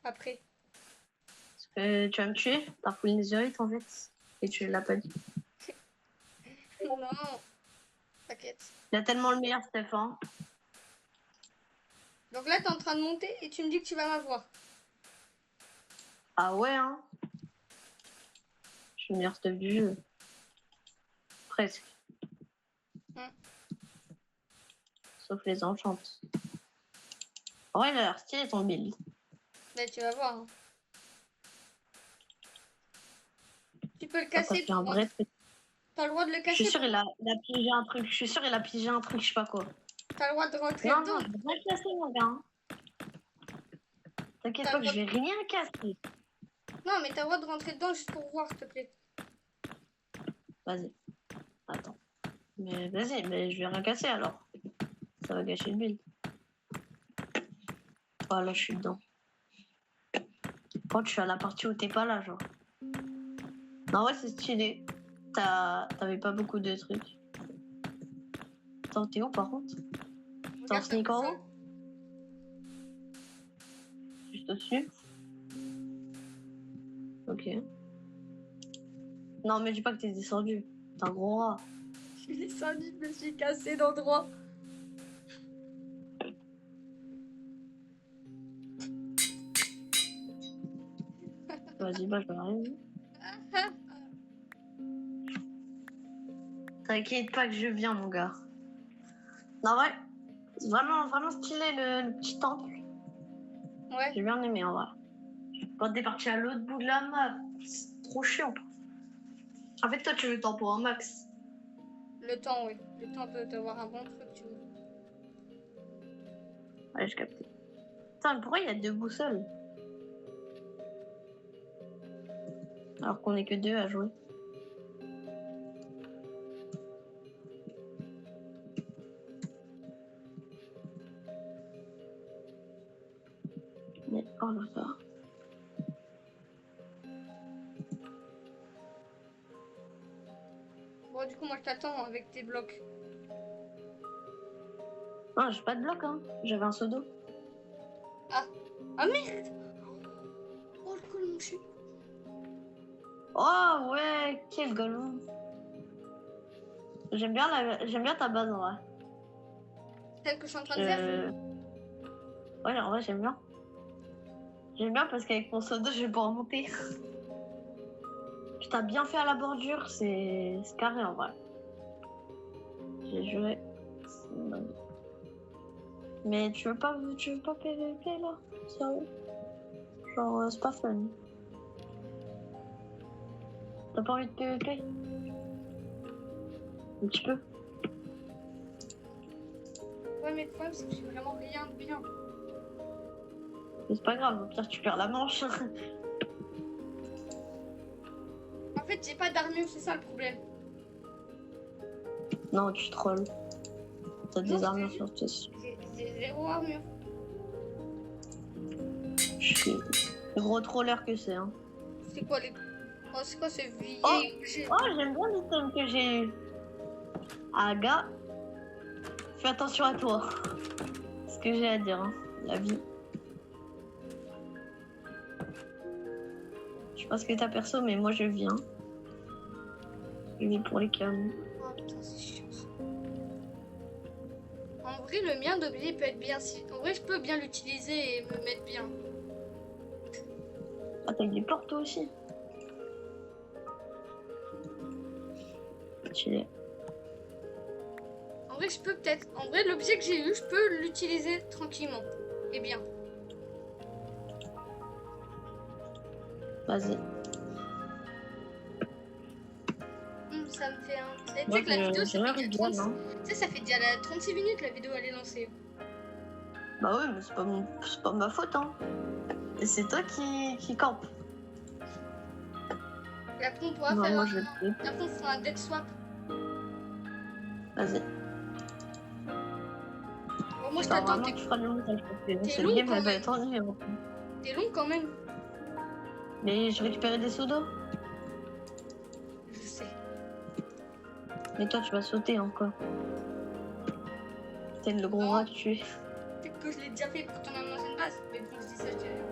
S1: après.
S2: Parce que tu vas me tuer, t'as full netherite en fait. Et tu l'as pas dit.
S1: Non, t'inquiète.
S2: Il a tellement le meilleur, Stéphane.
S1: Donc là, t'es en train de monter et tu me dis que tu vas m'avoir.
S2: Ah ouais, hein. Je suis le meilleur stuff du jeu. Presque.
S1: Hein.
S2: Sauf les enchantes. En vrai, il a l'air stylé ton build.
S1: Là, tu vas voir. Hein. Tu peux le
S2: Ça t'a
S1: casser
S2: fait
S1: pour
S2: un vrai
S1: rentrer.
S2: truc.
S1: T'as le droit de le
S2: Je suis
S1: casser
S2: sûr,
S1: pour.
S2: il a pigé un truc. Je suis sûr, il a pigé un truc, je sais pas quoi.
S1: T'as le droit de rentrer
S2: Non, non,
S1: dedans.
S2: je vais rien casser, mon gars, hein. T'inquiète
S1: T'as le
S2: pas que
S1: droit
S2: je vais rien casser.
S1: Non, mais t'as le droit de rentrer dedans juste pour voir, s'il te plaît.
S2: Vas-y. Attends. Mais vas-y, mais je vais rien casser alors. Ça va gâcher le build. Oh là, je suis dedans. Quand je suis à la partie où t'es pas là, genre. Non, ouais, c'est stylé. T'avais pas beaucoup de trucs. Attends, t'es où par contre? T'es en
S1: Regarde, t'as
S2: sneak
S1: vu
S2: en
S1: ça?
S2: haut? Juste au-dessus? Ok. Non, mais dis pas que t'es descendu. T'es un gros rat.
S1: Je suis descendue, je me suis cassé d'endroit.
S2: Vas-y, bah, je vais rien. T'inquiète pas que je viens, mon gars. Non, ouais. C'est vraiment stylé le petit temple.
S1: Ouais,
S2: J'ai bien aimé, en vrai. Quand t'es parti à l'autre bout de la map, c'est trop chiant. En fait, toi, tu veux le temps pour un max.
S1: le temps, oui. Le temps d'avoir un bon truc, tu vois.
S2: Ouais, je capté. Putain, mais pourquoi il y a 2 boussoles? Alors qu'on est que 2 à jouer. Mais, oh là là.
S1: Bon, du coup, moi, je t'attends avec tes blocs.
S2: Ah, j'ai pas de bloc, hein. J'avais un seau d'eau.
S1: Ah. Ah, merde! Oh, le col, mon chien.
S2: Oh, ouais, quel golemon. J'aime bien ta base, en vrai.
S1: Celle que je suis en train de faire.
S2: Ouais, en vrai, j'aime bien. J'aime bien parce qu'avec mon soda, je vais pouvoir monter. Tu t'as bien fait à la bordure, c'est carré en vrai. J'ai joué. Mais tu veux pas PVP là? Sérieux? Genre, c'est pas fun. T'as pas envie de PVP? Un petit peu.
S1: Ouais, mais le problème, c'est que j'ai vraiment rien de bien.
S2: Mais c'est pas grave, au pire, tu perds la manche.
S1: En fait, j'ai pas d'armure, c'est ça le problème.
S2: Non, tu trolls. T'as
S1: Non,
S2: des
S1: je
S2: armures
S1: te
S2: sur tes.
S1: j'ai 0 armure.
S2: Je suis le gros troller que c'est, hein.
S1: C'est quoi les. Oh, c'est quoi ce
S2: Oh,
S1: vieil objet?
S2: oh, j'aime bien l'item que j'ai eu. Ah, gars, fais attention à toi. C'est ce que j'ai à dire, hein. La vie. Je sais pas ce que t'as perso, mais moi je viens. Je vis pour les calmes.
S1: Oh putain, c'est chiant ça. En vrai, le mien d'objet peut être bien. Si... En vrai, je peux bien l'utiliser et me mettre bien.
S2: Ah, t'as des portes toi aussi. Stylé.
S1: En vrai, je peux peut-être. En vrai, l'objet que j'ai eu, je peux l'utiliser tranquillement. Et bien.
S2: Vas-y.
S1: Ça me fait un. Et tu
S2: Moi,
S1: sais que la vidéo, ça
S2: je
S1: fait
S2: rigole,
S1: déjà 30...
S2: hein.
S1: Tu sais, ça fait déjà 36 minutes la vidéo, elle est lancée.
S2: Bah ouais, mais c'est pas ma faute, hein. Et c'est toi qui campe.
S1: Et après, on pourra
S2: Non,
S1: faire
S2: moi
S1: un.
S2: je vais.
S1: Après, on fera un dead swap.
S2: Vas-y.
S1: Bon, moi, je
S2: J'espère
S1: t'attends,
S2: vraiment que tu feras le montage parce que
S1: t'es
S2: cette
S1: long
S2: game
S1: quand
S2: elle va
S1: même.
S2: être ennuyante.
S1: T'es long quand même.
S2: Mais je récupérais des seaux d'eau.
S1: Je sais.
S2: Mais toi tu vas sauter encore. T'es le gros
S1: Non.
S2: rat que tu es.
S1: Peut-être que je l'ai déjà fait pour ton ancienne base. Mais bon, je dis ça, je dis rien.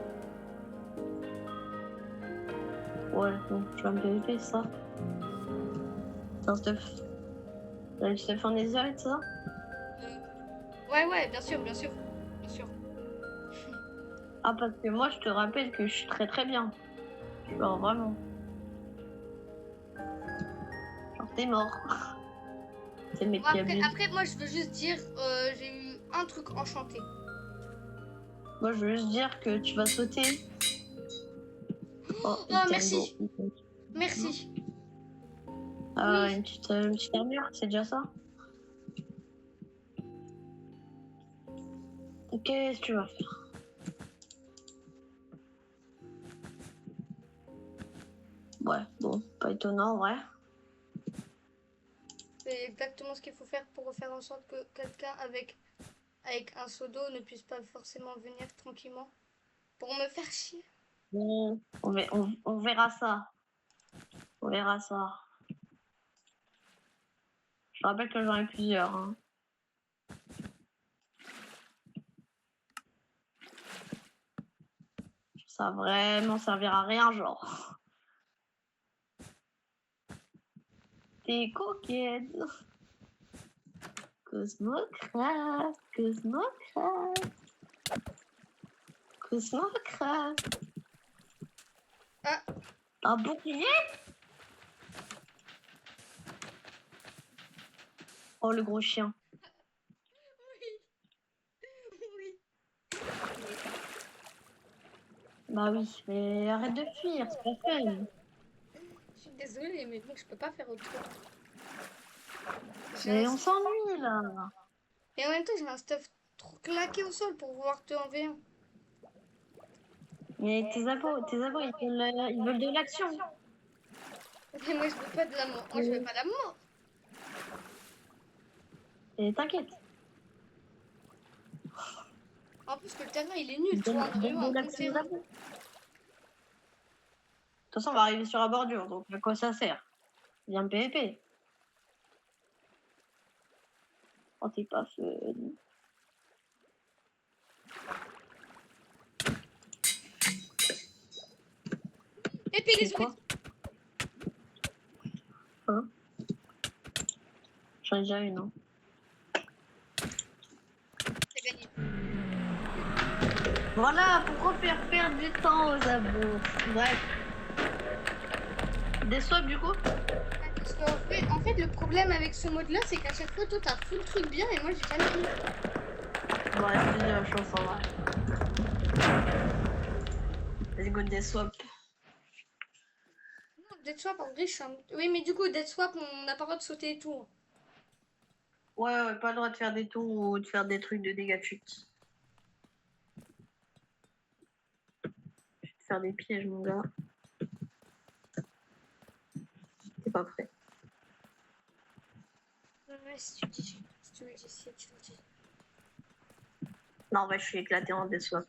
S2: Ouais, bon, tu vas me PVP ça. C'est un stuff. T'as le stuff en Netherite ça?
S1: Ouais, bien sûr, bien sûr. Bien sûr.
S2: Ah parce que moi je te rappelle que je suis très très bien. Genre vraiment. Genre t'es mort. C'est le mec
S1: Bon,
S2: qui abuse.
S1: après, moi, je veux juste dire, j'ai eu un truc enchanté.
S2: Moi je veux juste dire que tu vas sauter. Oh,
S1: Oh,
S2: item beau.
S1: merci. Merci.
S2: Ah,
S1: Oui.
S2: une petite armure, c'est déjà ça? Qu'est-ce que tu vas faire? Ouais, bon, pas étonnant en vrai.
S1: C'est exactement ce qu'il faut faire pour faire en sorte que quelqu'un avec un seau d'eau ne puisse pas forcément venir tranquillement pour me faire chier.
S2: Bon, on verra ça. On verra ça. Je rappelle que j'en ai plusieurs. Hein. Ça va vraiment servir à rien, genre. T'es coquette. Cosmocraft, Cosmocraft, Cosmocraft.
S1: Ah,
S2: Un bouclier? Oh, le gros chien.
S1: oui.
S2: Bah oui, mais arrête de fuir, c'est pas fun.
S1: Je suis désolée, mais bon, je peux pas faire autre chose. J'ai un...
S2: Mais on s'ennuie là.
S1: Et en même temps, j'ai un stuff trop claqué au sol pour pouvoir te en V1.
S2: Mais tes abos, ils veulent de l'action.
S1: Mais moi, je veux pas de la mort. Moi, je veux pas la mort.
S2: Et t'inquiète.
S1: En plus, que le terrain, il est nul. Tu vois, on aurait eu
S2: Donne
S1: un
S2: de l'action aux
S1: conquérant.
S2: abos. De toute façon, on va arriver sur la bordure, donc à quoi ça sert? Viens me PVP. Oh, t'es pas fun.
S1: Épée
S2: C'est
S1: les
S2: quoi?
S1: ouïes.
S2: Hein? J'en ai déjà une, non? Voilà, pourquoi faire perdre du temps aux abos? Bref. Des swaps du coup?
S1: Parce en fait, le problème avec ce mode-là, c'est qu'à chaque fois, toi, t'as tout le truc bien et moi, j'ai jamais fini.
S2: Bon, c'est plusieurs choses en vrai. Let's go des swaps.
S1: Non, Dead Swap, en vrai, je suis un... Oui, mais du coup, Dead Swap, on n'a pas le droit de sauter et tout.
S2: Ouais, pas le droit de faire des tours ou de faire des trucs de dégâts de chute. Je vais te faire des pièges, mon gars. T'es pas prêt.
S1: Ouais, si tu dis. Si tu me dis, si tu me dis.
S2: Non, ouais, je suis éclaté en des swaps.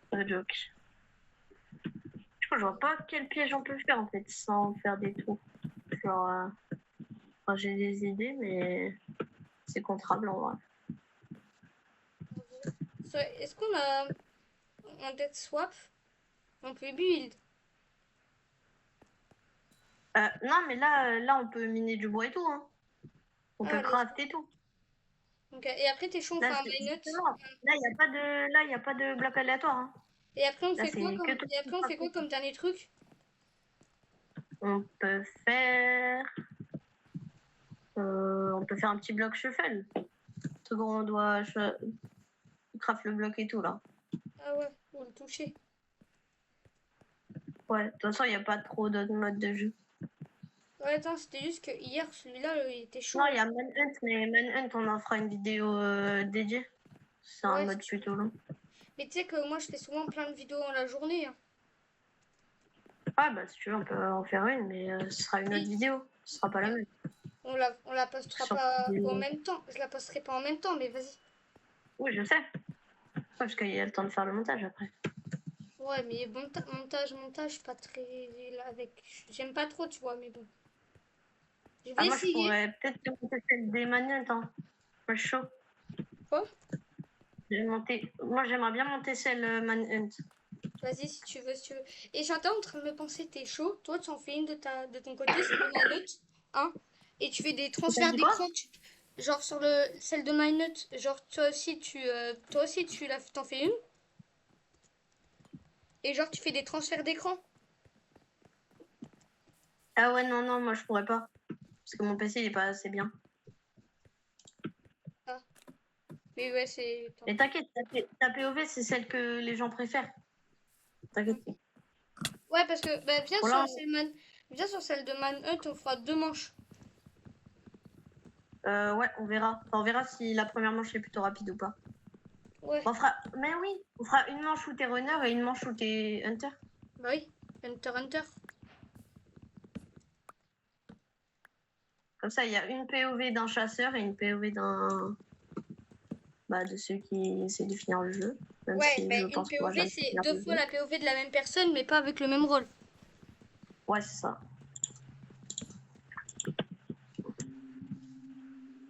S2: Pas de joke. Je crois que je vois pas quel piège on peut faire en fait sans faire des tours. Genre, enfin, j'ai des idées, mais c'est contrable en vrai.
S1: Est-ce qu'on a un Dead Swap? On peut build.
S2: Non, mais là, on peut miner du bois et tout. Hein. On peut
S1: Ah,
S2: craft et tout.
S1: ok. Et après, t'es chaud, on fait
S2: Là,
S1: un
S2: c'est
S1: minute.
S2: justement. Là, il y a pas de bloc aléatoire. Hein.
S1: Et après, on
S2: Là,
S1: fait quoi
S2: c'est que
S1: comme...
S2: tout.
S1: Et après, on fait quoi comme dernier truc?
S2: On peut faire un petit bloc shuffle. Tout gros, on doit craft le bloc et tout là.
S1: Ah ouais, faut le toucher.
S2: Ouais, de toute façon, il n'y a pas trop d'autres modes de jeu.
S1: Ouais, attends, c'était juste que hier, celui-là, il était chaud.
S2: Non, il y a Manhunt, mais Manhunt, on en fera une vidéo dédiée. C'est un
S1: Ouais,
S2: mode plutôt long.
S1: mais tu sais que moi, je fais souvent plein de vidéos dans la journée. Hein.
S2: Ah, bah, si tu veux, on peut en faire une, mais ce sera une autre vidéo. Ce sera pas la même.
S1: On la postera
S2: Sur-
S1: pas en même temps. Je la posterai pas en même temps, mais vas-y.
S2: Oui, je sais. Ouais, parce qu'il y a le temps de faire le montage après.
S1: Ouais, mais montage, pas très... avec... J'aime pas trop, tu vois, mais bon. Je
S2: Ah,
S1: vais
S2: moi, je
S1: essayer.
S2: pourrais peut-être te monter celle des Manhunt. Hein. Moi, je suis chaud.
S1: Quoi?
S2: Moi, j'aimerais bien monter celle Manhunt.
S1: Vas-y, si tu veux, si tu veux. Et j'étais en train de me penser, t'es chaud. Toi, tu en fais une de ton côté, c'est de MyNote. Hein? Et tu fais des
S2: T'as
S1: transferts
S2: dit quoi?
S1: d'écran. Genre sur celle de MyNote. Genre, toi aussi, t'en fais une. Et genre, tu fais des transferts d'écran.
S2: Ah ouais, non, moi, je pourrais pas. Parce que mon PC, il est pas assez bien.
S1: Ah. Mais ouais, c'est...
S2: Et t'inquiète, ta POV, c'est celle que les gens préfèrent. T'inquiète.
S1: Ouais, parce que bah,
S2: Voilà.
S1: viens sur celle de Manhunt, on fera 2 manches.
S2: Ouais, on verra. Enfin, on verra si la première manche est plutôt rapide ou pas.
S1: Ouais,
S2: Mais oui, on fera une manche où t'es runner et une manche où t'es hunter.
S1: bah oui, Hunter.
S2: Comme ça, il y a une POV d'un chasseur et une POV de ceux qui essaient de finir le jeu. Même
S1: Ouais,
S2: si je
S1: mais une
S2: pense que moi,
S1: POV,
S2: j'aime
S1: c'est
S2: finir
S1: 2
S2: le
S1: fois
S2: jeu.
S1: la POV de la même personne, mais pas avec le même rôle.
S2: Ouais, c'est ça.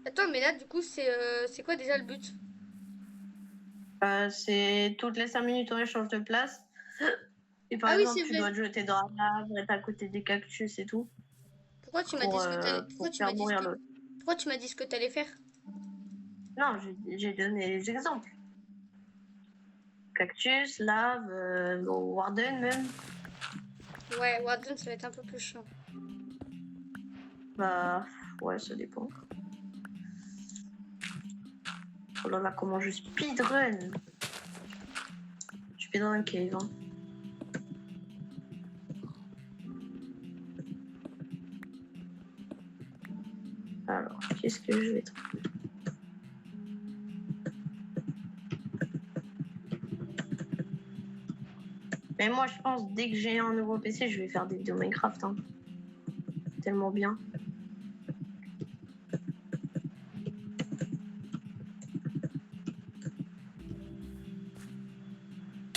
S1: Attends, mais là, du coup, c'est quoi déjà le but?
S2: C'est toutes les 5 minutes, on échange de place. Et par
S1: Ah oui,
S2: exemple,
S1: c'est
S2: tu
S1: vrai.
S2: dois te jeter dans la lave, être à côté des cactus et tout
S1: Pourquoi tu m'as dit
S2: pour,
S1: ce que t'allais...
S2: euh,
S1: Pourquoi
S2: pour
S1: tu m'as
S2: faire
S1: dit
S2: mourir l'autre.
S1: Pourquoi tu m'as dit ce que t'allais faire?
S2: Non, j'ai donné les exemples. Cactus, lave, warden même.
S1: Ouais, Warden, ça va être un peu plus chiant.
S2: Bah, ouais, ça dépend. Oh là là, comment je speedrun. Je speedrun cave, hein. Alors, qu'est-ce que je vais trouver? Mais moi, je pense, dès que j'ai un nouveau PC, je vais faire des vidéos Minecraft, hein. Tellement bien.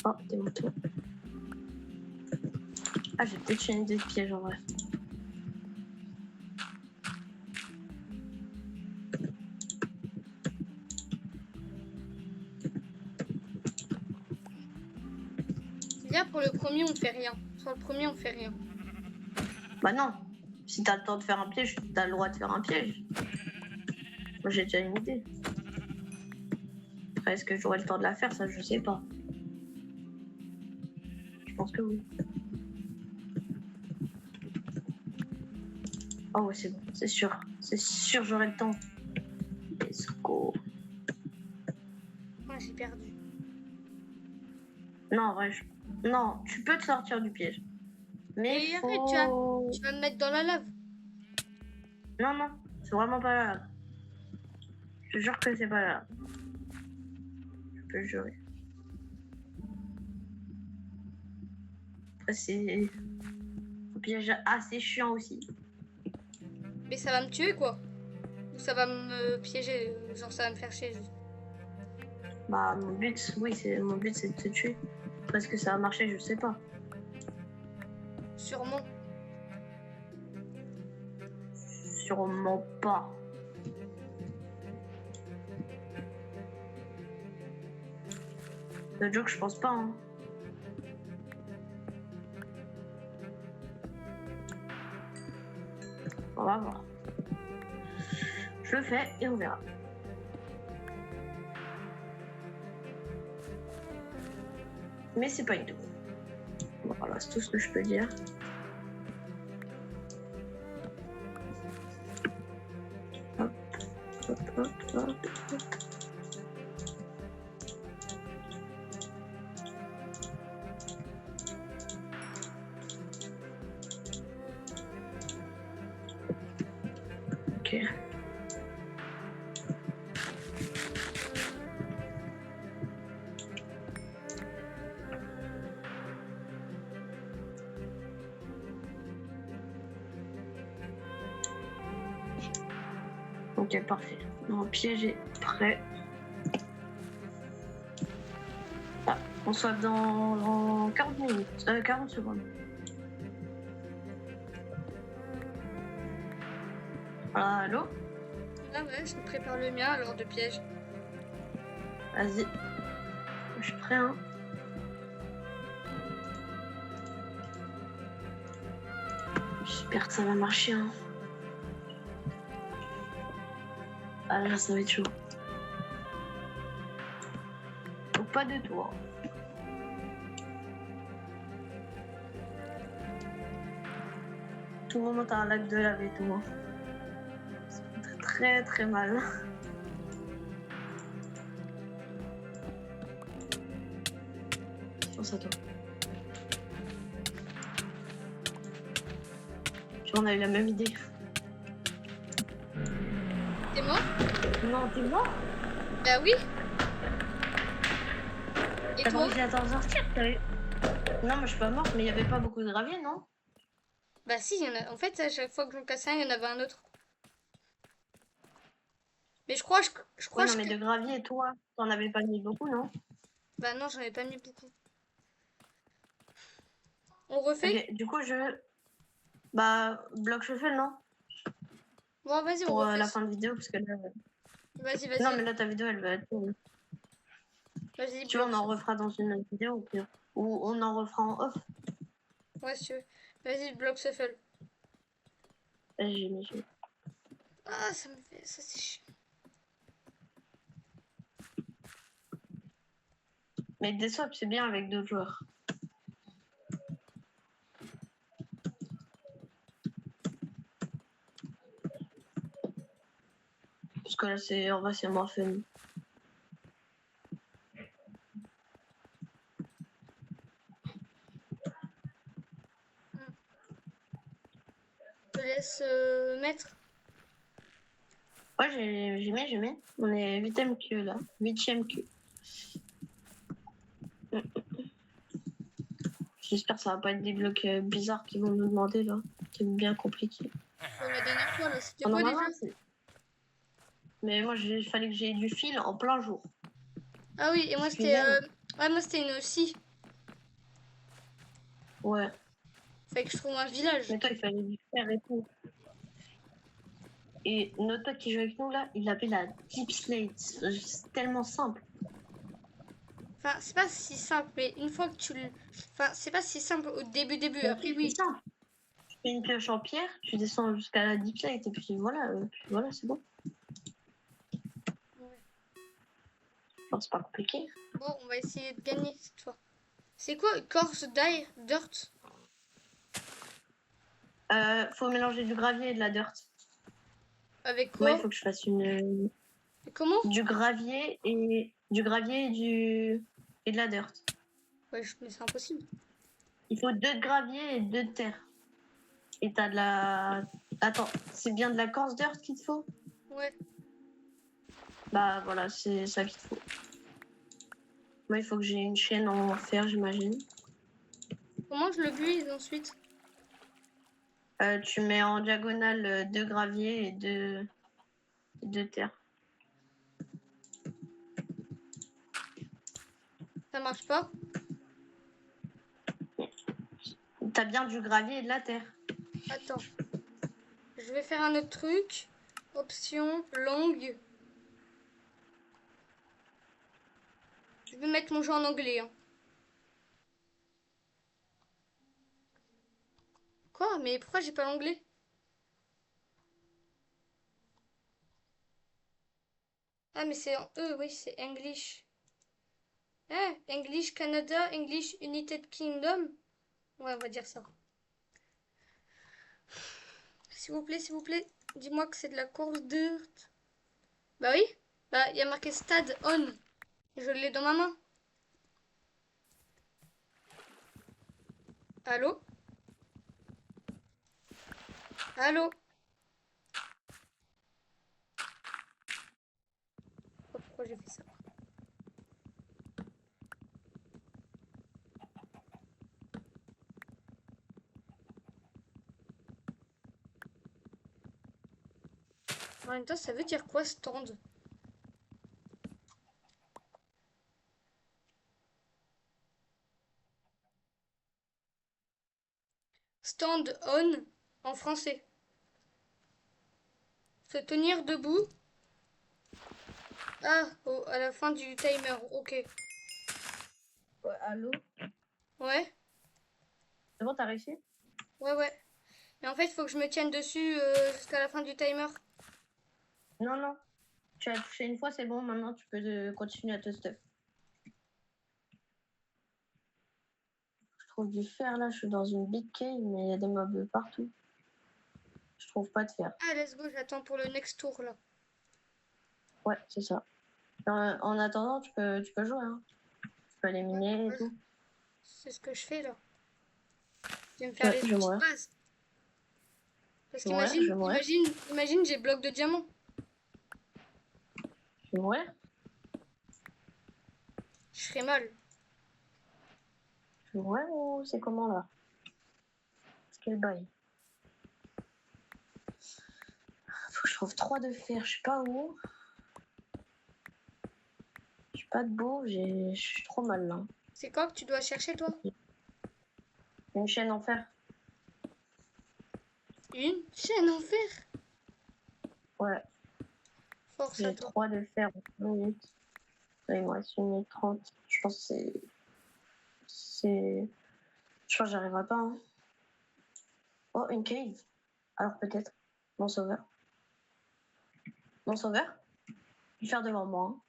S2: Oh, des motos. Ah, j'ai peut-être fait une idée de piège en vrai.
S1: Là, pour le premier, on fait rien. Sur le premier, on fait rien.
S2: Bah non. Si t'as le temps de faire un piège, t'as le droit de faire un piège. Moi, j'ai déjà une idée. Après, est-ce que j'aurai le temps de la faire? Ça, je sais pas. Je pense que oui. Oh ouais, c'est bon, c'est sûr. C'est sûr, j'aurai le temps. Let's go.
S1: J'ai perdu.
S2: Non, en vrai, non, tu peux te sortir du piège. Mais
S1: Et arrête,
S2: faut...
S1: tu vas me mettre dans la lave.
S2: Non, non, c'est vraiment pas là. Je te jure que c'est pas là. Je peux le jurer. C'est un piège assez chiant aussi.
S1: Mais ça va me tuer quoi. Ou ça va me piéger, genre ça va me faire chier.
S2: Bah, mon but, mon but, c'est de te tuer. Est-ce que ça va marcher, je sais pas.
S1: Sûrement.
S2: Sûrement pas. Le joke, je pense pas. Hein. On va voir. Je le fais et on verra. Mais c'est pas une tout. Voilà, c'est tout ce que je peux dire. Hop, hop, hop, hop, hop. Ok. Ok, parfait. Mon piège est prêt. Ah, on soit dans 40 minutes. 40 secondes. Allô?
S1: Ah ouais, je me prépare le mien alors de piège.
S2: Vas-y. Je suis prêt, hein. J'espère que ça va marcher, hein. Ah là, ça va être chaud. Faut pas de tour. Tout le moment, t'as un lac de lave et tout. Hein. Ça fait très très mal. Je pense à toi. Tu vois, on a eu la même idée.
S1: T'es mort?
S2: Non, t'es mort?
S1: Bah oui. Et
S2: T'as pas
S1: toi?
S2: réussi à t'en sortir, t'as eu... Non, mais je suis pas morte, mais il y avait pas beaucoup de gravier, non?
S1: Bah si, il y en a. En fait, à chaque fois que j'en cassais un, il y en avait un autre. Mais je crois,
S2: Ouais, non, mais de gravier, toi, t'en avais pas mis beaucoup, non?
S1: Bah non, j'en ai pas mis beaucoup. On refait?
S2: Ok, du coup, Bah, bloc shuffle, non?
S1: Bon, vas-y, on
S2: Pour
S1: refait.
S2: la fin de vidéo, parce que là...
S1: Vas-y,
S2: Non, mais
S1: vas-y.
S2: là, ta vidéo, elle va être...
S1: Vas-y,
S2: Tu vois,
S1: bloc.
S2: on en refera dans une autre vidéo, au pire. Ou on en refera en off.
S1: Ouais, si tu veux. Vas-y, bloc shuffle.
S2: J'ai...
S1: Ah, ça me fait. Ça, c'est chiant.
S2: Mais des swaps, c'est bien avec d'autres joueurs. Parce que là, en vrai, c'est moins fun.
S1: Je te laisse mettre.
S2: Ouais, j'ai mis. On est 8ème queue, là. 8ème queue. J'espère que ça va pas être des blocs bizarres qu'ils vont nous demander, là. C'est bien compliqué.
S1: La dernière fois, là, c'était
S2: Oh,
S1: quoi
S2: normalement,
S1: déjà?
S2: Mais moi, il fallait que j'aie du fil en plein jour.
S1: Ah oui, et moi, c'était. Ouais, moi, c'était une scie.
S2: Ouais.
S1: Fait que je trouve un village.
S2: Mais toi, il fallait du fer et tout. Et notre pote qui joue avec nous, là, il appelle la Deep Slate. C'est tellement simple.
S1: Enfin, c'est pas si simple, mais une fois que tu le. Enfin, c'est pas si simple au début.
S2: Mais
S1: Après,
S2: c'est
S1: oui.
S2: simple. Tu fais une pioche en pierre, tu descends jusqu'à la Deep Slate, et puis voilà, c'est bon.
S1: Ouais.
S2: Genre, c'est pas compliqué.
S1: Bon, on va essayer de gagner cette fois. C'est quoi Coarse Dirt?
S2: Faut mélanger du gravier et de la dirt.
S1: Avec
S2: Moi,
S1: quoi?
S2: il faut que je fasse une
S1: Comment?
S2: du gravier et et de la dirt.
S1: Ouais, mais c'est impossible.
S2: Il faut 2 de gravier et 2 de terre. Et t'as de la... Attends, c'est bien de la coarse dirt qu'il te faut?
S1: Ouais.
S2: Bah voilà, c'est ça qu'il te faut. Moi, il faut que j'ai une chaîne en fer, j'imagine.
S1: Comment je le buise ensuite?
S2: Tu mets en diagonale 2 gravier et 2 terre.
S1: Ça marche pas?
S2: T'as bien du gravier et de la terre.
S1: Attends. Je vais faire un autre truc. Option longue. Je vais mettre mon jeu en anglais. Hein. Quoi? Mais pourquoi j'ai pas l'anglais? Ah, mais c'est en E, oui, c'est English. Ah, English Canada, English United Kingdom. Ouais, on va dire ça. S'il vous plaît, dis-moi que c'est de la course dirt. Bah oui, bah il y a marqué stade on. Je l'ai dans ma main. Allô? Allô? Oh, pourquoi j'ai fait ça? En même temps, ça veut dire quoi stand? Stand on en français. Se tenir debout. Ah, à la fin du timer. Ok.
S2: Ouais, allô?
S1: Ouais,
S2: C'est bon, t'as réussi?
S1: ouais. Mais en fait, il faut que je me tienne dessus jusqu'à la fin du timer.
S2: Non, non. Tu as touché une fois, c'est bon. Maintenant, tu peux continuer à te stuff. Je trouve du fer là. Je suis dans une big cave, mais il y a des mobs partout. Je trouve pas de fer.
S1: Ah, let's go, j'attends pour le next tour là.
S2: Ouais, c'est ça. En attendant, tu peux jouer. Hein. Tu peux aller miner et tout.
S1: C'est ce que je fais là. Je vais me faire
S2: Ouais,
S1: les
S2: je vais
S1: petites
S2: mourir.
S1: bases. Parce
S2: Je vais mourir.
S1: imagine, j'ai bloc de diamant.
S2: Je vais mourir.
S1: Je serais mal.
S2: Je vais mourir ou c'est comment là? Quel bail? Faut que je trouve 3 de fer. Je sais pas où. J'ai pas de beau. Je suis trop mal là.
S1: C'est quoi que tu dois chercher toi?
S2: Une chaîne en fer.
S1: Une chaîne en fer.
S2: Ouais.
S1: Force à
S2: J'ai
S1: toi.
S2: 3 de fer en 1 minute. Il me reste 1 minute 30. Je pense que c'est. Je pense que j'arriverai pas. Hein. Oh, une cave. Alors peut-être. Mon sauveur. Mon sauveur. Il faire devant moi. Hein.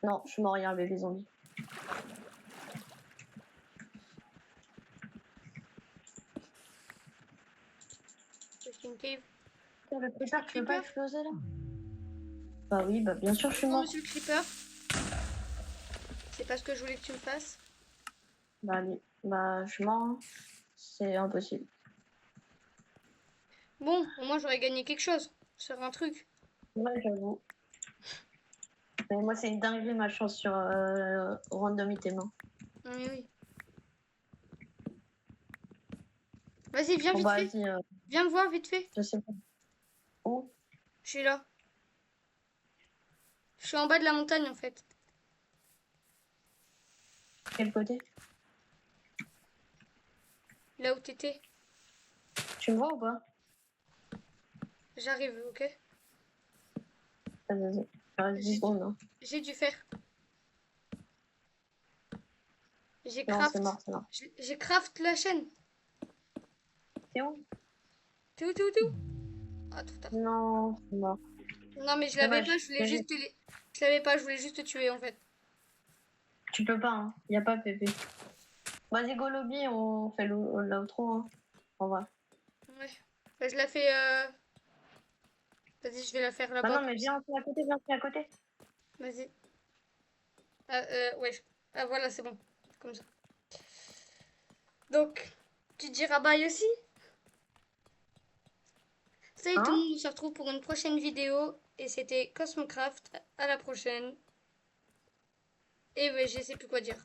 S2: Non, je suis mort, il y a un bébé zombie.
S1: C'est une cave.
S2: Le creeper, tu veux pas
S1: Creeper.
S2: exploser là? Bah oui, bah bien sûr, je suis
S1: Oh,
S2: mort.
S1: monsieur le creeper. C'est pas ce que je voulais que tu me fasses.
S2: Bah allez, bah je suis mort. Hein. C'est impossible.
S1: Bon, au moins j'aurais gagné quelque chose. Sur un truc.
S2: Ouais, j'avoue. Mais moi, c'est une dinguerie ma chance sur randomité, non.
S1: Oui, oui. Vas-y, viens
S2: Bon,
S1: vite
S2: bah
S1: fait.
S2: vas-y,
S1: Viens me voir vite fait.
S2: je sais pas. Où?
S1: Je suis là. Je suis en bas de la montagne en fait.
S2: Quel côté?
S1: Là où t'étais.
S2: Tu me vois ou pas?
S1: J'arrive, ok?
S2: Vas-y. Il reste 10 secondes. Hein.
S1: J'ai du fer. J'ai
S2: Non, c'est
S1: craft.
S2: mort, c'est mort.
S1: J'ai craft la chaîne.
S2: C'est où?
S1: Tout. Ah, tout à fait.
S2: Non, non.
S1: Non, mais je l'avais pas,
S2: Dommage.
S1: je voulais juste Je l'avais pas, je voulais juste te tuer en fait.
S2: Tu peux pas, hein. Y a pas PV. Vas-y, go lobby, on fait l'outro, hein. On va.
S1: Ouais. Bah, je la fais. Vas-y, je vais la faire
S2: Bah
S1: là-bas.
S2: non, mais viens, on fait à côté, viens, on fait à côté.
S1: Vas-y. Ah, ouais. Ah, voilà, c'est bon. Comme ça. Donc, tu diras bye aussi? Salut tout le
S2: Hein?
S1: monde, on se retrouve pour une prochaine vidéo. Et c'était Cosmocraft. À la prochaine. Et ouais, je sais plus quoi dire.